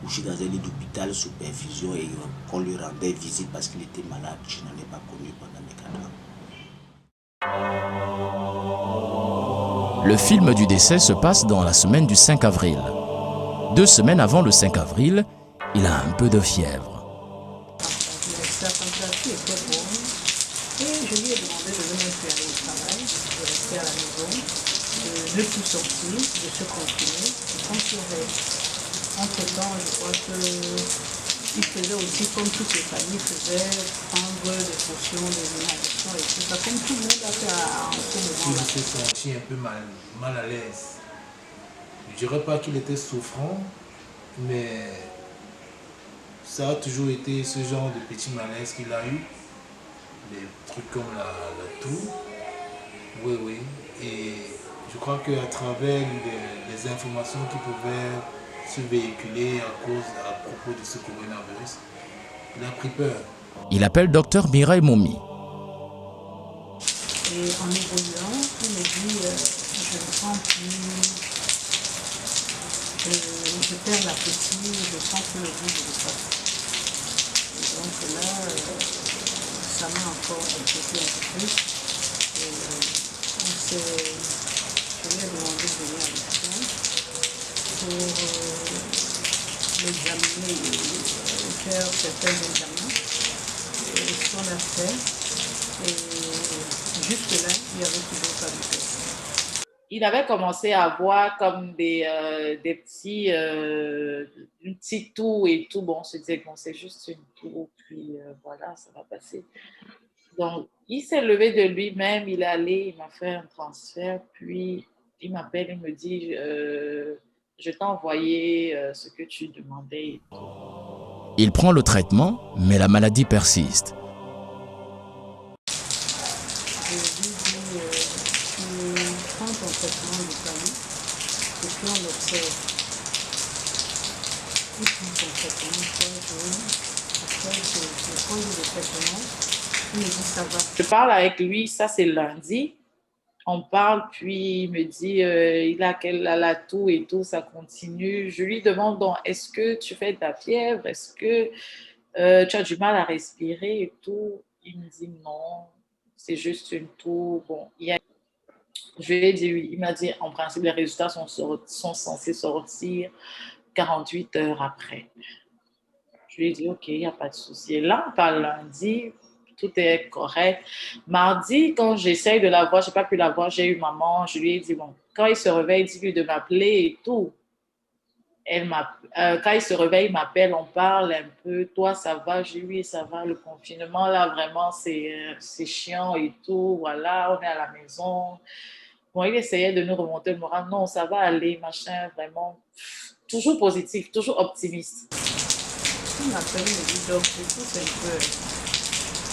Je suis dans un lit d'hôpital sous perfusion et qu'on lui rendait visite parce qu'il était malade. Je n'en ai pas connu pendant mes 4 ans. Le film du décès se passe dans la semaine du 5 avril. 2 semaines avant le 5 avril, il a un peu de fièvre. Sa température était bonne et je lui ai demandé de venir faire le travail, de rester à la maison, de ne plus sortir, de se confiner. Quand il avait, entre-temps, je crois qu'il faisait aussi comme toutes les familles faisaient, prendre des potions, des inhalations et tout ça, comme tout le monde a fait en ce moment-là. Il s'est senti un peu mal à l'aise. Je ne dirais pas qu'il était souffrant, mais ça a toujours été ce genre de petit malaise qu'il a eu. Des trucs comme la toux. Oui. Et je crois qu'à travers les informations qui pouvaient se véhiculer à propos de ce coronavirus, il a pris peur. Il appelle Dr Mireille Momi. Et en évoluant, il me dit, je ne sens plus, je perds l'appétit, je sens que le goût de repas. Et donc là, ça m'a encore inquiété un peu plus. Et je lui ai demandé de venir à l'hôpital pour l'examiner et faire certains examens. Et ce qu'on a fait, et jusque-là, il n'y avait toujours pas de test. Il avait commencé à avoir comme des petits, une petite toux et tout. Bon, on se disait, bon, c'est juste une toux, puis voilà, ça va passer. Donc, il s'est levé de lui-même, il est allé, il m'a fait un transfert, puis il m'appelle, il me dit, je t'ai envoyé ce que tu demandais. Il prend le traitement, mais la maladie persiste. Je lui dis, tu prends ton traitement de famille et puis on observe. Tu prends ton traitement 3 jours, après je prends le traitement, il me dit ça va. Je parle avec lui, ça c'est lundi. On parle, puis il me dit il a la toux et tout, ça continue. Je lui demande donc, est-ce que tu fais de la fièvre? Est-ce que tu as du mal à respirer et tout? Il me dit non, c'est juste une toux. Bon, je lui ai dit oui. Il m'a dit en principe, les résultats sont censés sortir 48 heures après. Je lui ai dit ok, il n'y a pas de souci. Et là, on parle lundi. Tout est correct. Mardi, quand j'essaye de la voir, je n'ai pas pu la voir, j'ai eu maman, je lui ai dit, bon, quand il se réveille, dis-lui de m'appeler et tout. Quand il se réveille, il m'appelle, on parle un peu, toi, ça va? J'ai dit, oui, ça va, le confinement, là, vraiment, c'est chiant et tout, voilà, on est à la maison. Bon, il essayait de nous remonter le moral, non, ça va aller, machin, vraiment, toujours positif, toujours optimiste. Il m'appelle, il me dit, donc, du coup, c'est un peu...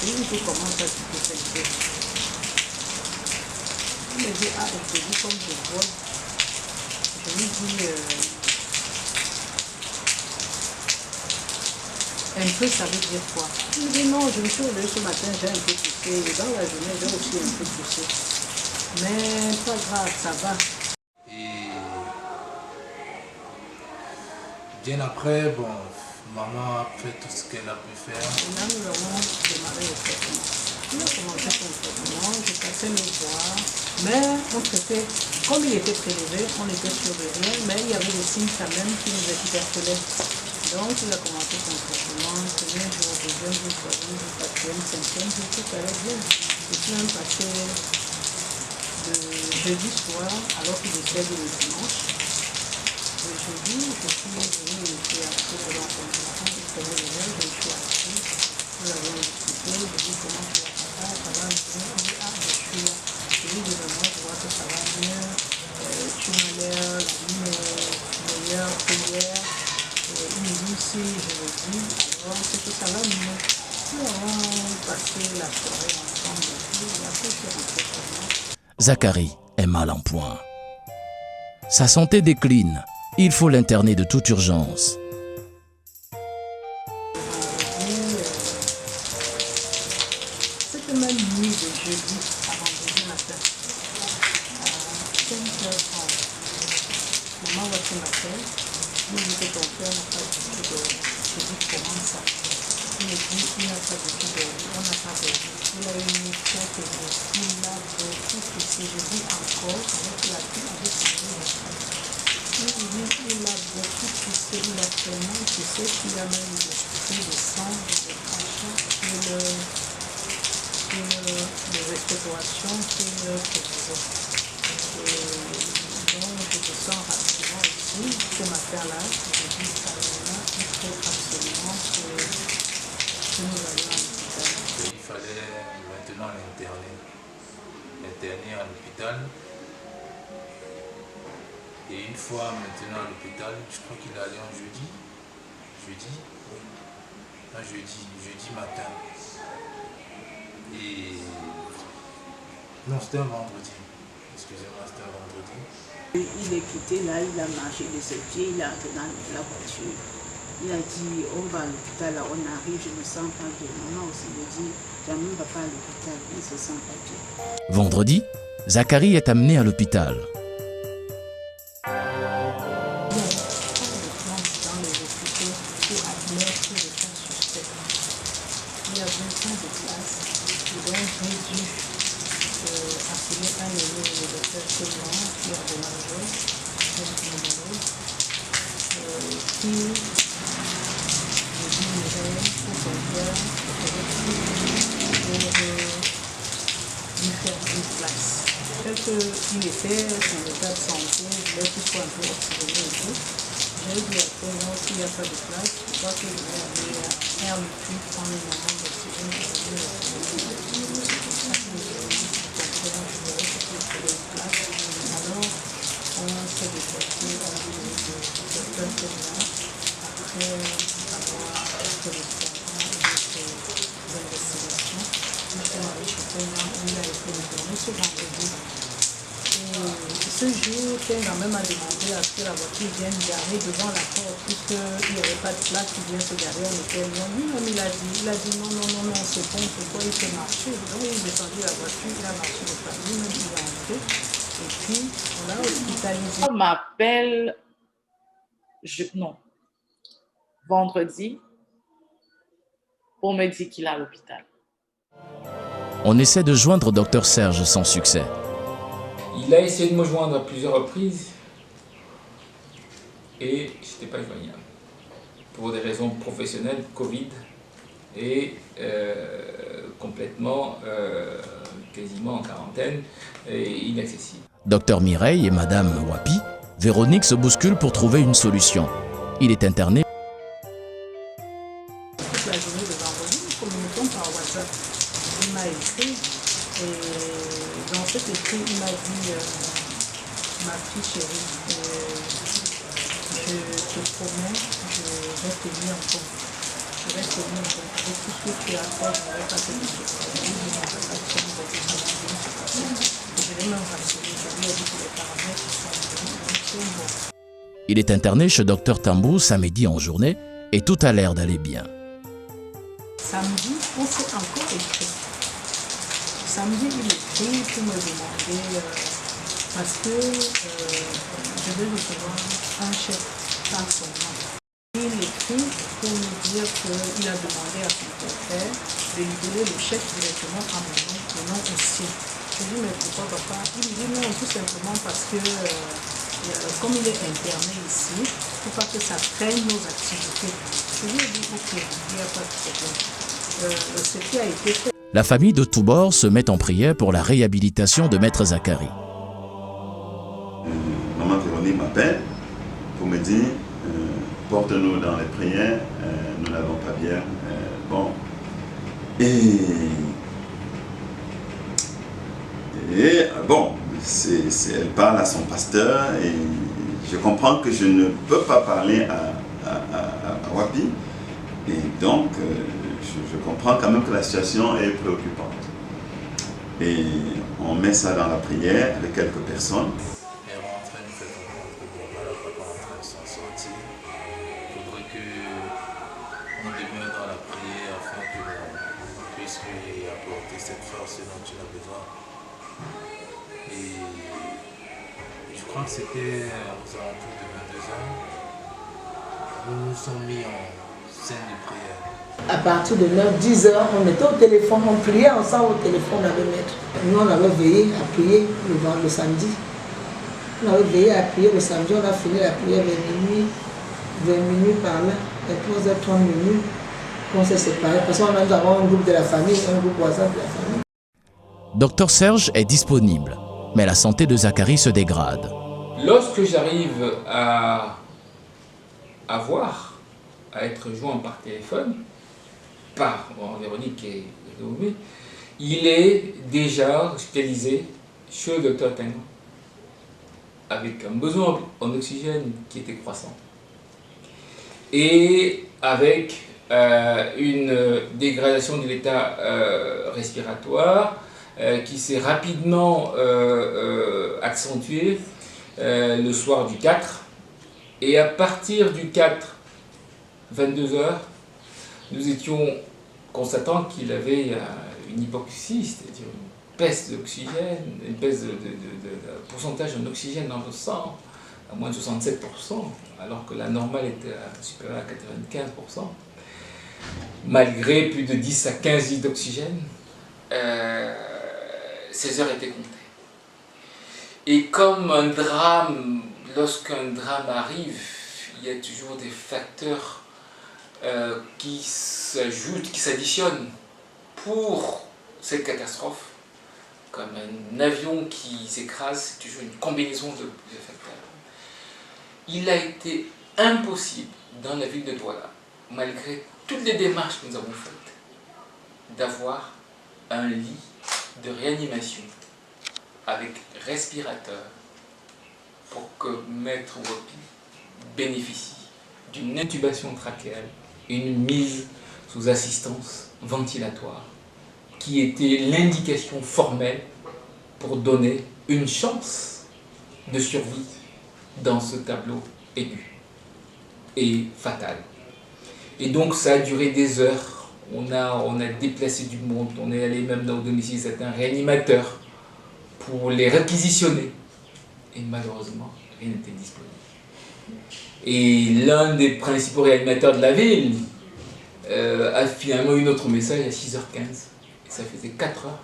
Et il me dit comment ça tu peux faire. Il me dit, ah, je te dis comme je vois. Je lui dis, un peu ça veut dire quoi? Il me dit, non, je me suis réveillée ce matin, j'ai un peu toussé. Et dans la journée, j'ai aussi un peu toussé. Mais pas grave, ça va. Et bien après, bon, maman a fait tout ce qu'elle a pu faire. Et là, nous avons démarré le traitement. Il a commencé son traitement, je passais me voir. Mais on traitait, comme il était prélevé, on était sur le rien, mais il y avait des signes quand même qui nous interpellaient. Donc, il a commencé son traitement, premier jour, deuxième jour, troisième jour, quatrième, cinquième jour, tout allait bien. Et puis, même passé le jeudi soir, alors qu'il était le dimanche. Le jeudi, je suis venue ici à ce de l'enfant. Je prenais le lait, je suis assise. Nous avons discuté, je dis comment tu vas, papa, ça va bien. Il dit, ah, je suis là. Je lui dis, moi, je vois que ça va bien. Tu m'as l'air d'une meilleure que hier. Il me dit, si je le dis, alors c'est que ça va mieux. Nous avons passé la soirée ensemble. Et après, je suis rentrée chez moi. Zacharie est mal en point. Sa santé décline. Il faut l'interner de toute urgence. Cette même nuit de jeudi à vendredi matin, à 5h30, maman Wati m'appelle. Il me dit que ton père n'a pas du tout dormi. Je dis comment ça? Il me dit qu'il n'a pas du tout dormi. On n'a pas dormi. Il a eu quelques jours. Il a beaucoup poussé. Je dis encore, avec la pluie, avec la nuit. Il a beaucoup poussé, il a tellement poussé qu'il a même des de sang, des crachats sur les respirations qu'il faisait. Donc je te sens rapidement ici, ce matin-là, je dis carrément, il faut absolument que nous allions à l'hôpital. Il fallait maintenant l'interner à l'hôpital. Et une fois maintenant à l'hôpital, je crois qu'il est allé en jeudi. Jeudi? Oui. Un jeudi matin. Et... non, c'était un vendredi. Excusez-moi, c'était un vendredi. Il est quitté là, il a marché de ses pieds, il est entré dans la voiture. Il a dit, on va à l'hôpital, là, on arrive, je me sens pas bien. Maman aussi me dit, jamais on ne va pas à l'hôpital, il se sent pas bien. Vendredi, Zacharie est amené à l'hôpital. Il était dans l'état de santé, il voulait qu'il soit un peu oxygéné et tout. J'ai dit après, non, s'il n'y a pas de place, je crois que je vais aller à RMP prendre un moment d'oxygène. Alors, on s'est déplacé à la ville de là, après avoir fait le traitement et d'autres investigations, nous sommes allés chez Pena où il a été retourné ce vendredi. Et ce jour, Pena même a demandé à ce que la voiture vienne garer devant la porte, puisqu'il n'y avait pas de place qui vient se garer à l'hôtel. Lui-même, il a dit non, c'est bon, pourquoi il fait marcher. Donc il est descendu la voiture, il a marché le pas, lui-même il a entré. Et puis, on l'a hospitalisé. On m'appelle, vendredi, pour me dire qu'il est à l'hôpital. On essaie de joindre Dr Serge sans succès. Il a essayé de me joindre à plusieurs reprises et je n'étais pas joignable. Pour des raisons professionnelles, Covid et complètement, quasiment en quarantaine et inaccessible. Dr Mireille et Madame Wapi, Véronique se bousculent pour trouver une solution. Il est interné. Toute la journée de vendredi, nous communiquons par WhatsApp. Il m'a écrit et dans cet écrit, il m'a dit ma fille chérie, je te promets, je vais tenir en compte. Je vais tenir en compte. Avec tout ce que tu as fait, je ne vais pas te laisser. Je ne vais pas te laisser. Je vais même rassurer. Je lui ai dit que les paramètres sont bons. Il est interné chez Dr Tambou samedi en journée et tout a l'air d'aller bien. Samedi, on s'est encore écrit. Samedi, il écrit pour me demander, parce que je vais recevoir un chèque par son nom. Il écrit pour me dire qu'il a demandé à son père de libérer le chèque directement à mon nom, le nom aussi. Je lui dis, mais pourquoi papa? Il me dit non, tout simplement parce que comme il est interné ici, il ne faut pas que ça traîne nos activités. Je lui ai dit, ok, il n'y a pas de problème. Ce qui a été fait. La famille de tous bords se met en prière pour la réhabilitation de Maître Zacharie. Maman Véronique m'appelle pour me dire porte-nous dans les prières, nous n'allons pas bien. Bon. Et bon, elle parle à son pasteur et je comprends que je ne peux pas parler à Wapi. Et donc, je comprends quand même que la situation est préoccupante. Et on met ça dans la prière avec quelques personnes. Elle rentre, elle nous fait comprendre que bon, voilà, papa est en train de s'en sortir. Il faudrait qu'on demeure dans la prière afin qu'on puisse lui apporter cette force dont il a besoin. Et je crois que c'était aux alentours de 22 ans. Nous nous sommes mis en scène de prière. À partir de 9-10 heures, on était au téléphone, on priait ensemble au téléphone avec Maître. Nous, on avait veillé à prier le samedi. On avait veillé à prier le samedi, on a fini la prière vers minuit par là, à 3h30 minuit. On s'est séparés parce qu'on a un groupe de la famille, un groupe WhatsApp de la famille. Dr Serge est disponible, mais la santé de Zacharie se dégrade. Lorsque j'arrive à être joint par téléphone, par Véronique et Réumi, il est déjà hospitalisé chez le Dr Tengo, avec un besoin en oxygène qui était croissant, et avec une dégradation de l'état respiratoire qui s'est rapidement accentuée le soir du 4, et à partir du 4, 22 heures, nous étions constatant qu'il avait une hypoxie, c'est-à-dire une baisse d'oxygène, une baisse de pourcentage en oxygène dans le sang, à moins de 67%, alors que la normale était supérieure à 95%, malgré plus de 10 à 15 litres d'oxygène, ces heures étaient comptées. Et comme un drame, lorsqu'un drame arrive, il y a toujours des facteurs qui s'ajoutent, qui s'additionnent pour cette catastrophe. Comme un avion qui s'écrase, c'est toujours une combinaison de plusieurs facteurs. Il a été impossible dans la ville de Douala, malgré toutes les démarches que nous avons faites, d'avoir un lit de réanimation avec respirateur pour que Maître Wapi bénéficie d'une intubation trachéale et une mise sous assistance ventilatoire, qui était l'indication formelle pour donner une chance de survie dans ce tableau aigu et fatal. Et donc ça a duré des heures, on a déplacé du monde, on est allé même dans le domicile certains réanimateurs pour les réquisitionner. Et malheureusement, rien n'était disponible. Et l'un des principaux réanimateurs de la ville a finalement eu notre message à 6h15. Et ça faisait 4 heures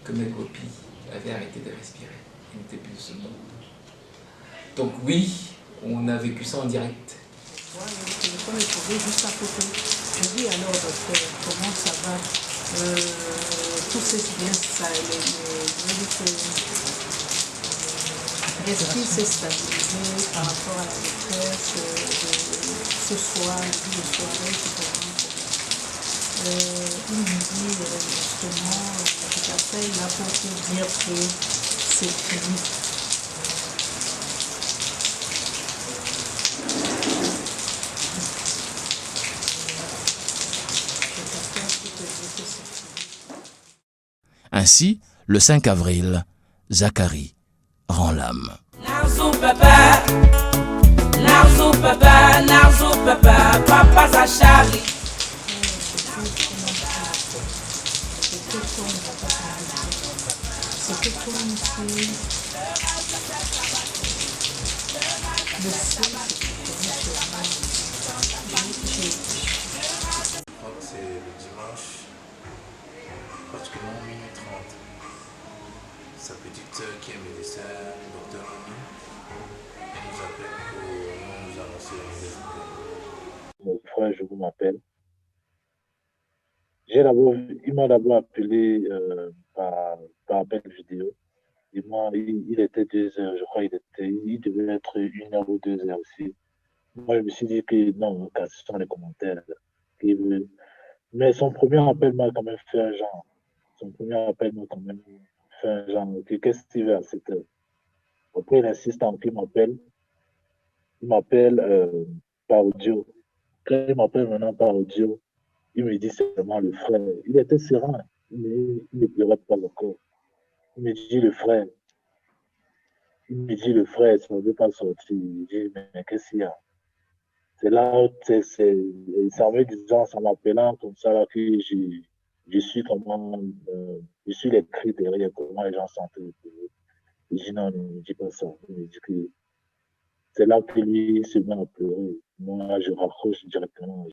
que Maître Wapi avait arrêté de respirer. Il n'était plus de ce monde. Donc oui, on a vécu ça en direct. Ouais, le téléphone est trouvé juste à côté. Je dis alors, docteur, comment ça va? Tout c'est bien, ça, l'esprit s'est stabilisé par rapport à la détresse de ce soir, de soirée, etc. Il me dit justement, tout à fait, il a pour te dire que c'est fini. Ainsi, le 5 avril, Zacharie rend l'âme. Narzo papa, papa Zacharie. C'était comme si le ciel s'était sur moi. Je crois que c'est le dimanche, pratiquement 12h30. Sa petite sœur qui est médecin, docteur Ami, elle nous appelle pour nous annoncer la nouvelle. Mon frère, je vous m'appelle. Il m'a d'abord appelé par appel vidéo. Et moi, il était 2h, je crois il devait être 1h ou 2h aussi. Moi, je me suis dit que non, ce sont les commentaires. Mais son premier appel m'a quand même fait un genre. Qu'est-ce qu'il veut à cette heure? Après, il insiste en qu'il m'appelle. Il m'appelle par audio. Quand il m'appelle maintenant par audio, il me dit seulement le frère. Il était serein, mais il ne pleurait pas encore. Il me dit le frère. Ça ne veut pas sortir. Je dis, mais qu'est-ce qu'il y a? C'est là, c'est en me disant, en m'appelant comme ça, là, que je suis les cris derrière, comment les gens sentaient. Je dis non, ne dis pas ça. Il me dit que c'est là que lui se met à pleurer. Moi, je raccroche directement.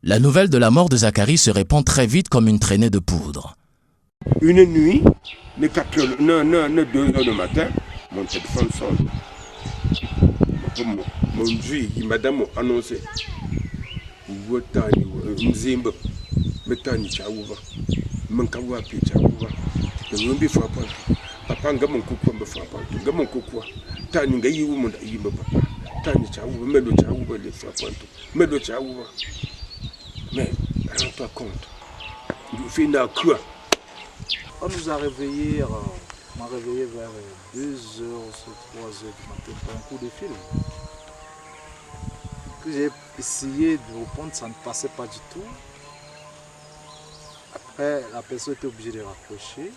La nouvelle de la mort de Zacharie se répand très vite comme une traînée de poudre. Une nuit, les 2 heures du matin, mon téléphone sonne. Mon Dieu, madame m'a annoncé. Mzimba, Metani Chaouva, Mankawa Pichaouva, the Rumbi Frapant, Papa Gamon Kukwa Frapant, Gamon Kukwa, Tani Gayi woman, Iba Papa, Tani Chaouva, Medo Chaouva, les Frapant, Medo Chaouva. Mais, rends pas compte, du fin à quoi? On nous a réveillés, on m'a réveillé vers 2h, 3h du matin pour un coup de fil. Que j'ai essayé de répondre, ça ne passait pas du tout. Après, la personne était obligée de raccrocher.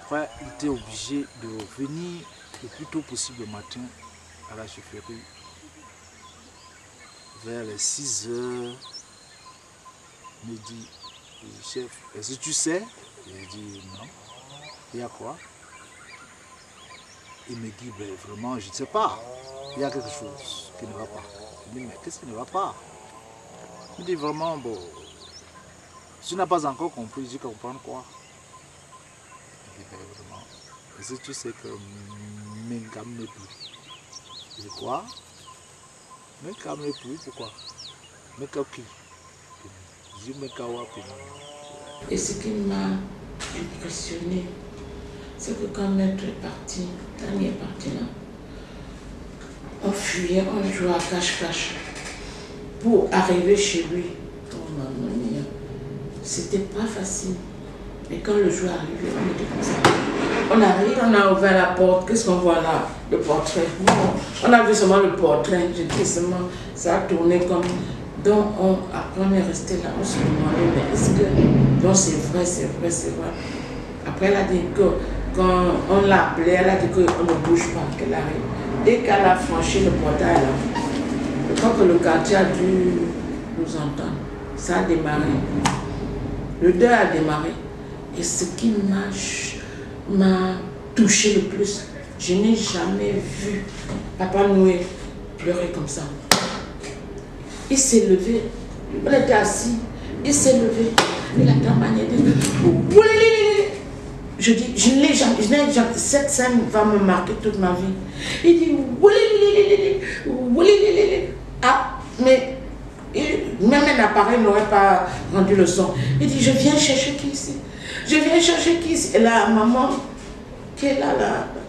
Après, il était obligé de revenir le plus tôt possible le matin à la chefferie. Vers les 6h, il me dit, chef, est-ce que tu sais? J'ai dit non. Il y a quoi? Il me dit, ben, vraiment, je ne sais pas. Il y a quelque chose qui ne va pas. Je dis, mais qu'est-ce qui ne va pas? Il me dit vraiment, bon, tu n'as pas encore compris, je dis comprendre quoi? Il dit, ben, vraiment, est-ce que tu sais que Mengam n'est plus? Je dis quoi? Mengam n'est plus, pourquoi? Mengam qui? Je dis Mengam Wapi. Et ce qui m'a impressionné, c'est que quand Maître est parti, Tani est parti là, on fuyait, on jouait à cache-cache pour arriver chez lui. Oh maman mia, c'était pas facile. Mais quand le jour est arrivé, on était comme ça. On arrive, on a ouvert la porte, qu'est-ce qu'on voit là? le portrait. Bon, on a vu seulement le portrait, je dis seulement, ça a tourné comme... Donc, après on est resté là, on se demandait, mais est-ce que... Donc c'est vrai, c'est vrai, c'est vrai. Après elle a dit que, quand on l'a appelée, elle a dit qu'on ne bouge pas, qu'elle arrive. Dès qu'elle a franchi le portail là, je crois que le quartier a dû nous entendre. Ça a démarré. Le deuil a démarré. Et ce qui m'a touché le plus, je n'ai jamais vu Papa Noé pleurer comme ça. Il s'est levé, on était assis, il s'est levé, il a manière de... Je dis, je n'ai jamais, cette scène va me marquer toute ma vie. Il dit, ah, mais même un appareil n'aurait pas rendu le son. Il dit, je viens chercher qui ici? Je viens chercher qui ici? Et la maman, qui est là,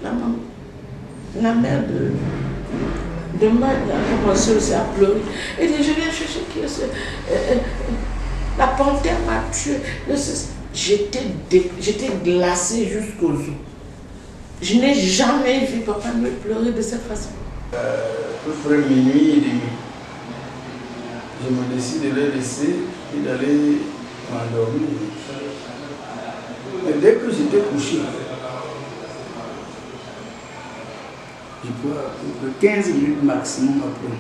la mère de ma, a commencé aussi à pleurer. Il dit, je viens chercher qui ici? La panthère m'a tué. J'étais glacée jusqu'aux os. Je n'ai jamais vu Papa me pleurer de cette façon. À peu près minuit et demi, je me décide de le laisser et d'aller m'endormir. Mais dès que j'étais couché, je crois à peu près 15 minutes maximum après,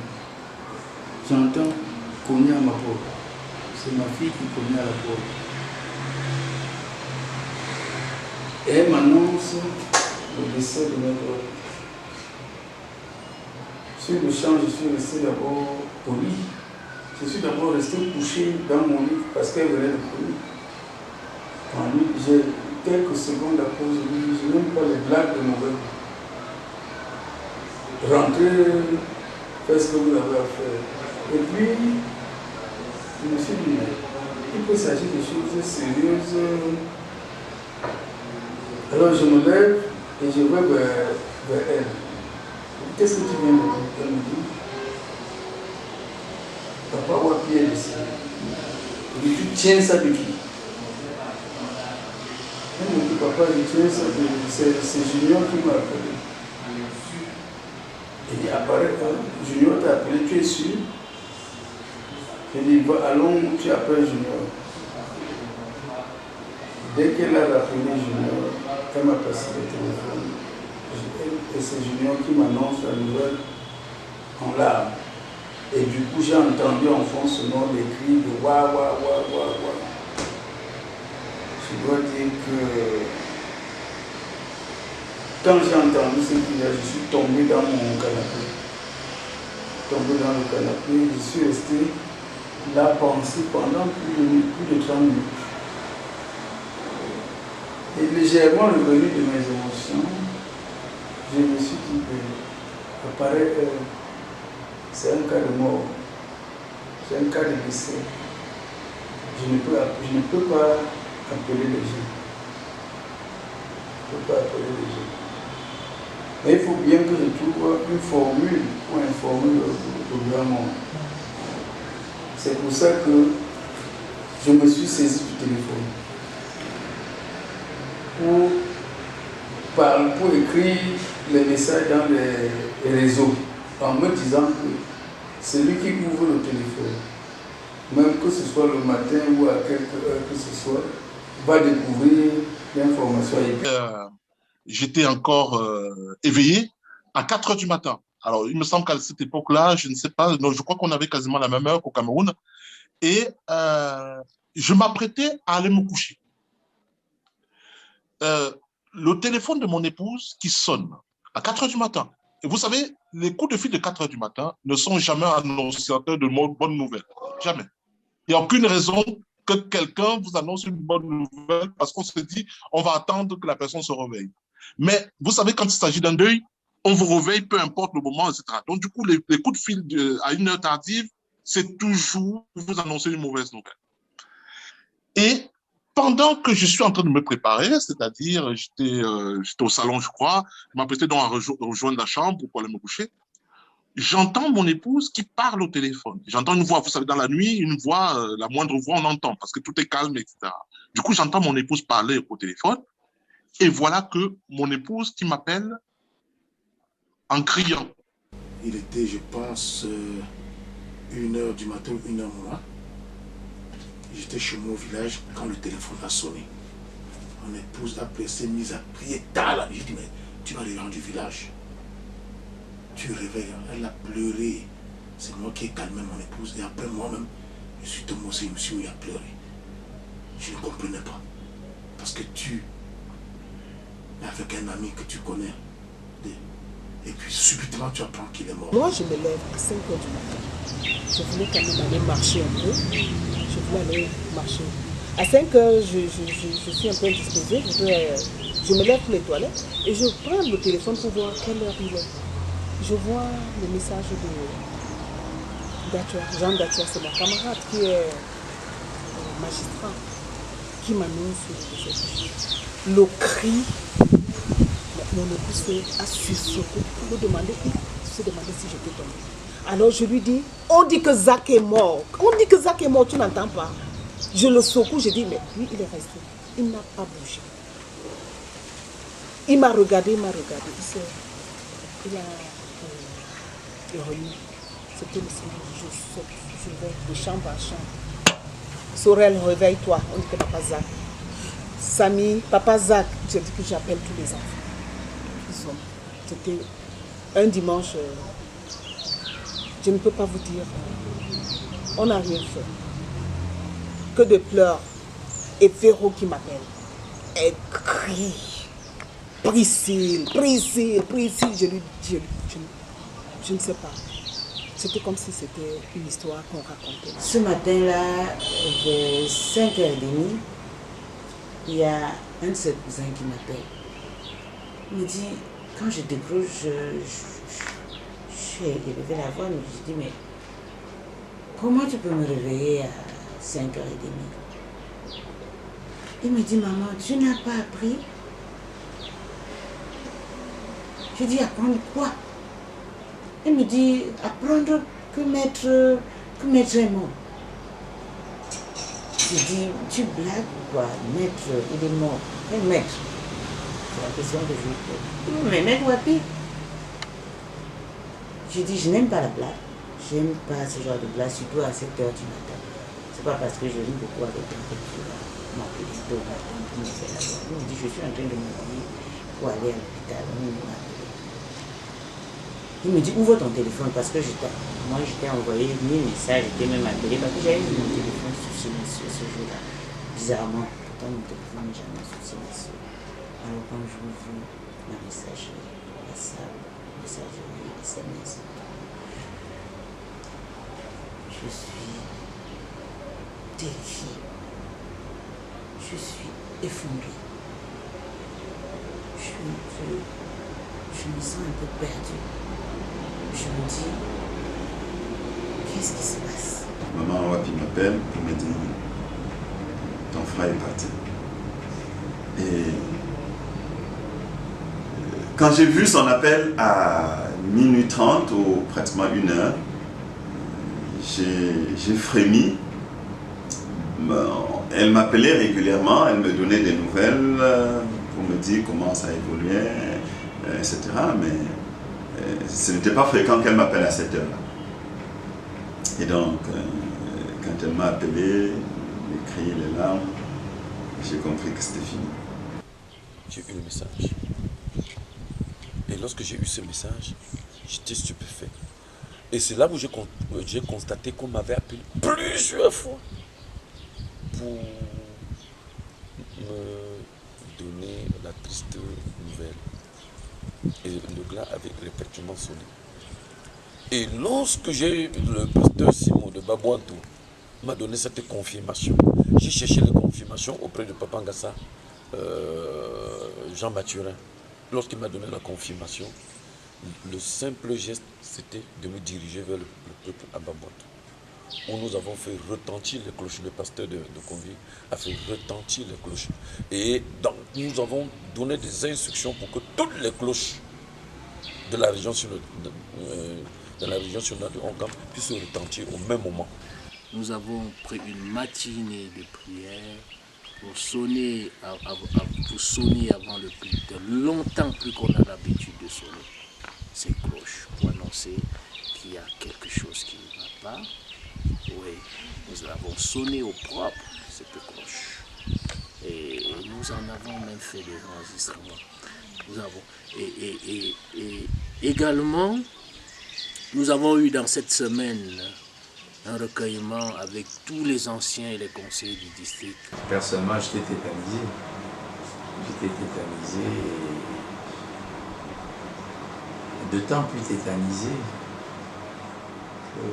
j'entends cogner à ma porte. C'est ma fille qui cognait à la porte. Et elle m'annonce le décès de notre homme. Sur le champ, je suis resté d'abord au lit. Je suis d'abord resté couché dans mon lit parce qu'elle venait de courir. J'ai quelques secondes après, je dis, je n'ai même pas les blagues de mon rêve. Rentrez, faites ce que vous avez à faire. Et puis, je me suis dit, il peut s'agir de choses sérieuses. Alors je me lève et je vais vers elle. Qu'est-ce que tu viens de dire? Elle me dit, Papa Wapi est décédé. Je dis, tu tiens ça de qui? Elle me dit, Papa, je tiens ça de... C'est Junior qui m'a appelé. Il apparaît, Junior t'a appelé, tu es sûr? Je dis, allons, tu appelles Junior. Dès qu'elle a rappelé Junior, elle m'a passé le téléphone. Et c'est Junior qui m'annonce la nouvelle en larmes. Et du coup, j'ai entendu en fond sonore des cris de wa wa wa wa wa. Je dois dire que quand j'ai entendu ce cri-là, je suis tombé dans mon canapé. Tombé dans le canapé, je suis resté là pensé pendant plus de 30 minutes. Et légèrement revenu de mes émotions, je me suis dit que apparaît, c'est un cas de mort, c'est un cas de décès. Je ne peux pas appeler les gens. Je ne peux pas appeler les gens. Mais il faut bien que je trouve une formule pour informer le gouvernement. C'est pour ça que je me suis saisi du téléphone. Pour écrire les messages dans les réseaux, en me disant que celui qui ouvre le téléphone, même que ce soit le matin ou à quelque heure que ce soit, va découvrir l'information. J'étais encore éveillé à 4 h du matin. Alors, il me semble qu'à cette époque-là, je ne sais pas, non, je crois qu'on avait quasiment la même heure qu'au Cameroun. Et je m'apprêtais à aller me coucher. Le téléphone de mon épouse qui sonne à 4 h du matin. Et vous savez, les coups de fil de 4 h du matin ne sont jamais annonciateurs de bonnes nouvelles. Jamais. Il n'y a aucune raison que quelqu'un vous annonce une bonne nouvelle parce qu'on se dit, on va attendre que la personne se réveille. Mais vous savez, quand il s'agit d'un deuil, on vous réveille, peu importe le moment, etc. Donc, du coup, les coups de fil à une heure tardive, c'est toujours vous annoncer une mauvaise nouvelle. Et pendant que je suis en train de me préparer, c'est-à-dire, j'étais au salon, je crois, je m'apprêtais donc à rejoindre la chambre pour aller me coucher, j'entends mon épouse qui parle au téléphone. J'entends une voix, vous savez, dans la nuit, une voix, la moindre voix, on entend, parce que tout est calme, etc. Du coup, j'entends mon épouse parler au téléphone, et voilà que mon épouse qui m'appelle en criant. Il était, je pense, 1h du matin, 1h moins. J'étais chez moi au village quand le téléphone a sonné. Mon épouse après s'est mise à prier tard là. J'ai dit, mais tu vas les gens du village. Tu réveilles. Elle a pleuré. C'est moi qui ai calmé mon épouse. Et après moi-même, je suis tombé aussi, je me suis mis à pleurer. Je ne comprenais pas. Parce que tu, avec un ami que tu connais, et puis subitement tu apprends qu'il est mort. Moi je me lève à 5h du matin. Je voulais quand même aller marcher un peu. Je voulais aller marcher. À 5h, je suis un peu indisposée. Je me lève pour les toilettes et je prends le téléphone pour voir quelle heure il est. Je vois le message de Datua, Jean Datua, c'est mon camarade qui est magistrat, qui m'annonce le cri. Mon épouse a sursauté pour me demander, se demander si j'étais tombée. Alors je lui dis, on dit que Zach est mort. On dit que Zach est mort, tu n'entends pas. Je le secoue, je dis, mais lui il est resté. Il n'a pas bougé. Il m'a regardé. Il a remis. C'était le signe, je saute, je vais de chambre à chambre. Sorel, réveille-toi, on dit que papa Zach. Samy, papa Zach, je dis que j'appelle tous les enfants. C'était un dimanche, je ne peux pas vous dire, on n'a rien fait. Que de pleurs. Et Véro qui m'appelle, elle crie. Priscille, je lui dis, je ne sais pas. C'était comme si c'était une histoire qu'on racontait. Ce matin-là, vers 5h30, il y a un de ses cousins qui m'appelle. Il me dit, quand je décroche, je suis élevé la voix, mais je dis, mais comment tu peux me réveiller à 5h30? Il me dit, maman, tu n'as pas appris? Je dis, apprendre quoi? Il me dit, apprendre que maître est mort. Je dis, tu blagues ou quoi? Maître, il est mort. Quel maître? C'est la question que je lui pose. Mais maître Wapi? Je dis, je n'aime pas la blague. Je n'aime pas ce genre de blague, surtout à 7h du matin. C'est pas parce que je ris beaucoup avec un peu qui va m'appeler au matin qui me fait la blague. Il me dit, je suis en train de m'habiller pour aller à l'hôpital. Il me dit, ouvre ton téléphone parce que moi je t'ai envoyé 1000 messages, je t'ai même appelé parce que j'avais mis mon téléphone sous silencieux ce jour-là. Bizarrement, pourtant mon téléphone n'est jamais sous silencieux. Alors quand j'ouvre ma messagerie, WhatsApp, messagerie, SMS, je suis terrifiée. Je suis effondrée. Je me sens un peu perdue. Je me dis, qu'est-ce qui se passe? Maman Wapi m'appelle pour me dire, ton frère est parti. Et quand j'ai vu son appel à 12h30 ou pratiquement 1h, j'ai frémi. Elle m'appelait régulièrement, elle me donnait des nouvelles pour me dire comment ça évoluait, etc. Mais ce n'était pas fréquent qu'elle m'appelle à cette heure-là. Et donc, quand elle m'a appelé, les cris, les larmes, j'ai compris que c'était fini. J'ai eu le message. Et lorsque j'ai eu ce message, j'étais stupéfait. Et c'est là où j'ai constaté qu'on m'avait appelé plusieurs fois pour me donner la triste nouvelle. Et le glas avait répétément sonné. Et lorsque le pasteur Simon de Babouantou m'a donné cette confirmation, j'ai cherché la confirmation auprès de Papa Ngassa, Jean Mathurin. Lorsqu'il m'a donné la confirmation, le simple geste, c'était de me diriger vers le peuple à Babouantou, où nous avons fait retentir les cloches. Le pasteur de Conville a fait retentir les cloches. Et donc, nous avons donné des instructions pour que toutes les cloches de la région sur de Hongam puissent retentir au même moment. Nous avons pris une matinée de prière pour sonner avant le culte, longtemps plus qu'on a l'habitude de sonner. ces cloches pour annoncer qu'il y a quelque chose qui ne va pas. Oui, nous avons sonné au propre cette cloche. Et nous en avons même fait des enregistrements. Nous avons, et également, nous avons eu dans cette semaine un recueillement avec tous les anciens et les conseillers du district. Personnellement, j'étais tétanisé. Et d'autant plus tétanisé que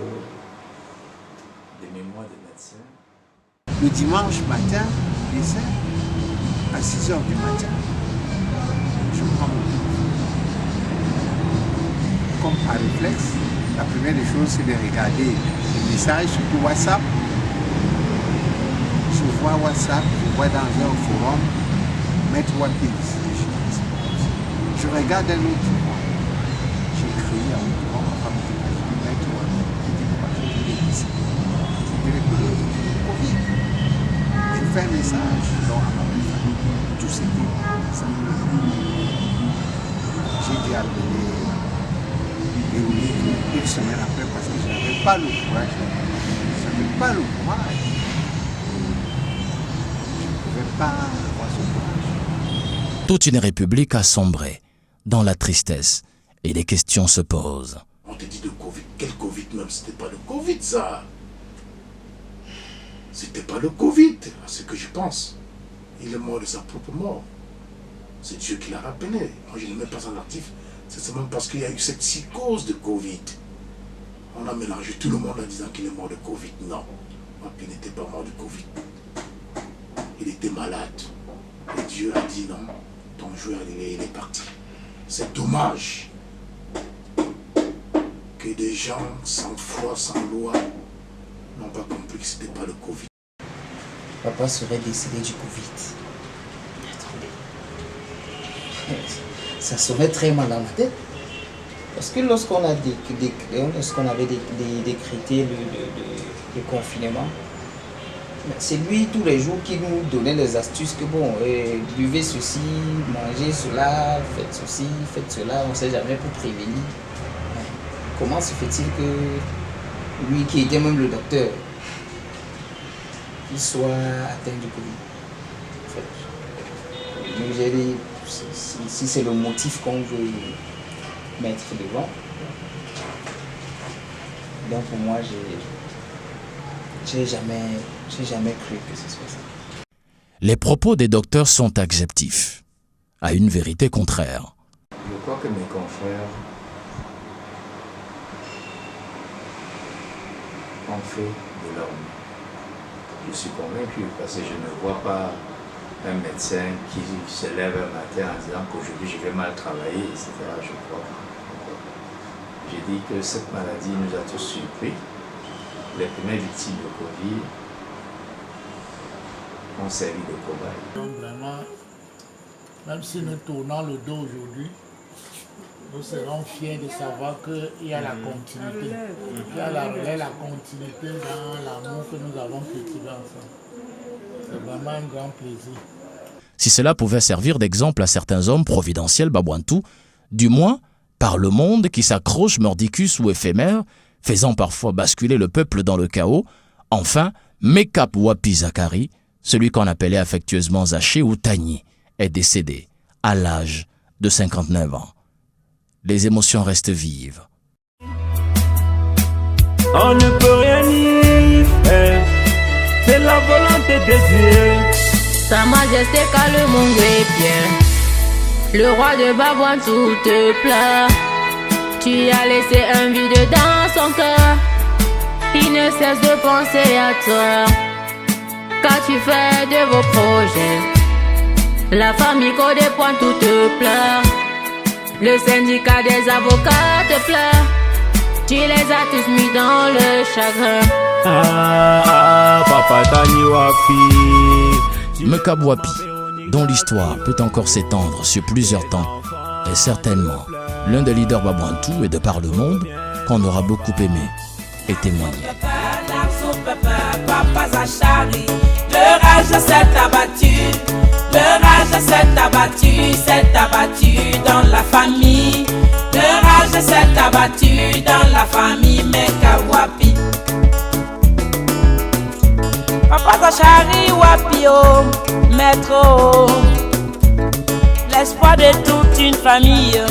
des mémoires de médecins. Le dimanche matin, à 6 h du matin, je prends mon téléphone. Comme par réflexe, la première des choses, c'est de regarder les messages, surtout WhatsApp. Je vois WhatsApp, je vois dans un forum, Maître Wapi. Je regarde un autre forum. J'écris à un forum, ma femme dit, Maître Wapi, il est ici. C'était le Covid. Je fais un message donc à ma famille. Tout c'était ça. J'ai dû appeler une semaine après parce que je n'avais pas le courage. Je n'avais pas le courage. Je ne pouvais pas avoir ce courage. Toute une république a sombré dans la tristesse et les questions se posent. On te dit de Covid. Quel Covid même? C'était pas le Covid ça. C'était pas le Covid, c'est ce que je pense. Il est mort de sa propre mort. C'est Dieu qui l'a rappelé. Moi je ne mets pas en actif. C'est seulement parce qu'il y a eu cette psychose de Covid. On a mélangé tout le monde en disant qu'il est mort de Covid. Non, il n'était pas mort de Covid. Il était malade. Et Dieu a dit non, ton joueur il est parti. C'est dommage que des gens sans foi, sans loi, n'ont pas compris que ce n'était pas le Covid. Papa serait décédé du Covid. Attendez. Ça serait très mal à la tête. Parce que lorsqu'on avait décrété le confinement, c'est lui tous les jours qui nous donnait les astuces que bon, buvez ceci, mangez cela, faites ceci, faites cela, on ne sait jamais pour prévenir. Comment se fait-il que lui qui était même le docteur, il soit atteint du Covid? En fait, donc j'ai dit, si c'est le motif qu'on veut mettre devant, donc pour moi, j'ai jamais cru que ce soit ça. Les propos des docteurs sont acceptifs à une vérité contraire. Je crois que mes confrères ont fait de leur mieux. Je suis convaincu parce que je ne vois pas un médecin qui se lève un matin en disant qu'aujourd'hui je vais mal travailler, etc. Je crois pas. J'ai dit que cette maladie nous a tous surpris. Les premières victimes de Covid ont servi de cobaye. Donc vraiment, même si nous tournons le dos aujourd'hui, nous serons fiers de savoir qu'il y a la continuité. Il y a la continuité dans l'amour que nous avons cultivé ensemble. C'est vraiment un grand plaisir. Si cela pouvait servir d'exemple à certains hommes providentiels babouantou, du moins par le monde qui s'accroche mordicus ou éphémère, faisant parfois basculer le peuple dans le chaos, enfin, Mekap Wapi Zakari, celui qu'on appelait affectueusement Zaché ou Tagni, est décédé à l'âge de 59 ans. Les émotions restent vives. On ne peut rien dire, c'est la volonté de Dieu. Sa Majesté Kalemungue Pierre, le roi de Babouantou te pleure. Tu as laissé un vide dans son cœur. Il ne cesse de penser à toi. Qu'as-tu fait de vos projets? La famille Codé Pointou te pleure. Le syndicat des avocats te pleure. Tu les as tous mis dans le chagrin. Papa Tani Wapi. Mekap Wapi, dont l'histoire peut encore s'étendre sur plusieurs temps, est certainement l'un des leaders babouantou et de par le monde qu'on aura beaucoup aimé et témoigné. Le rage s'est abattu, le rage s'est abattu dans la famille. Le rage s'est abattu dans la famille Meka Wapi. Papa Zachary Wapio, maître, l'espoir de toute une famille.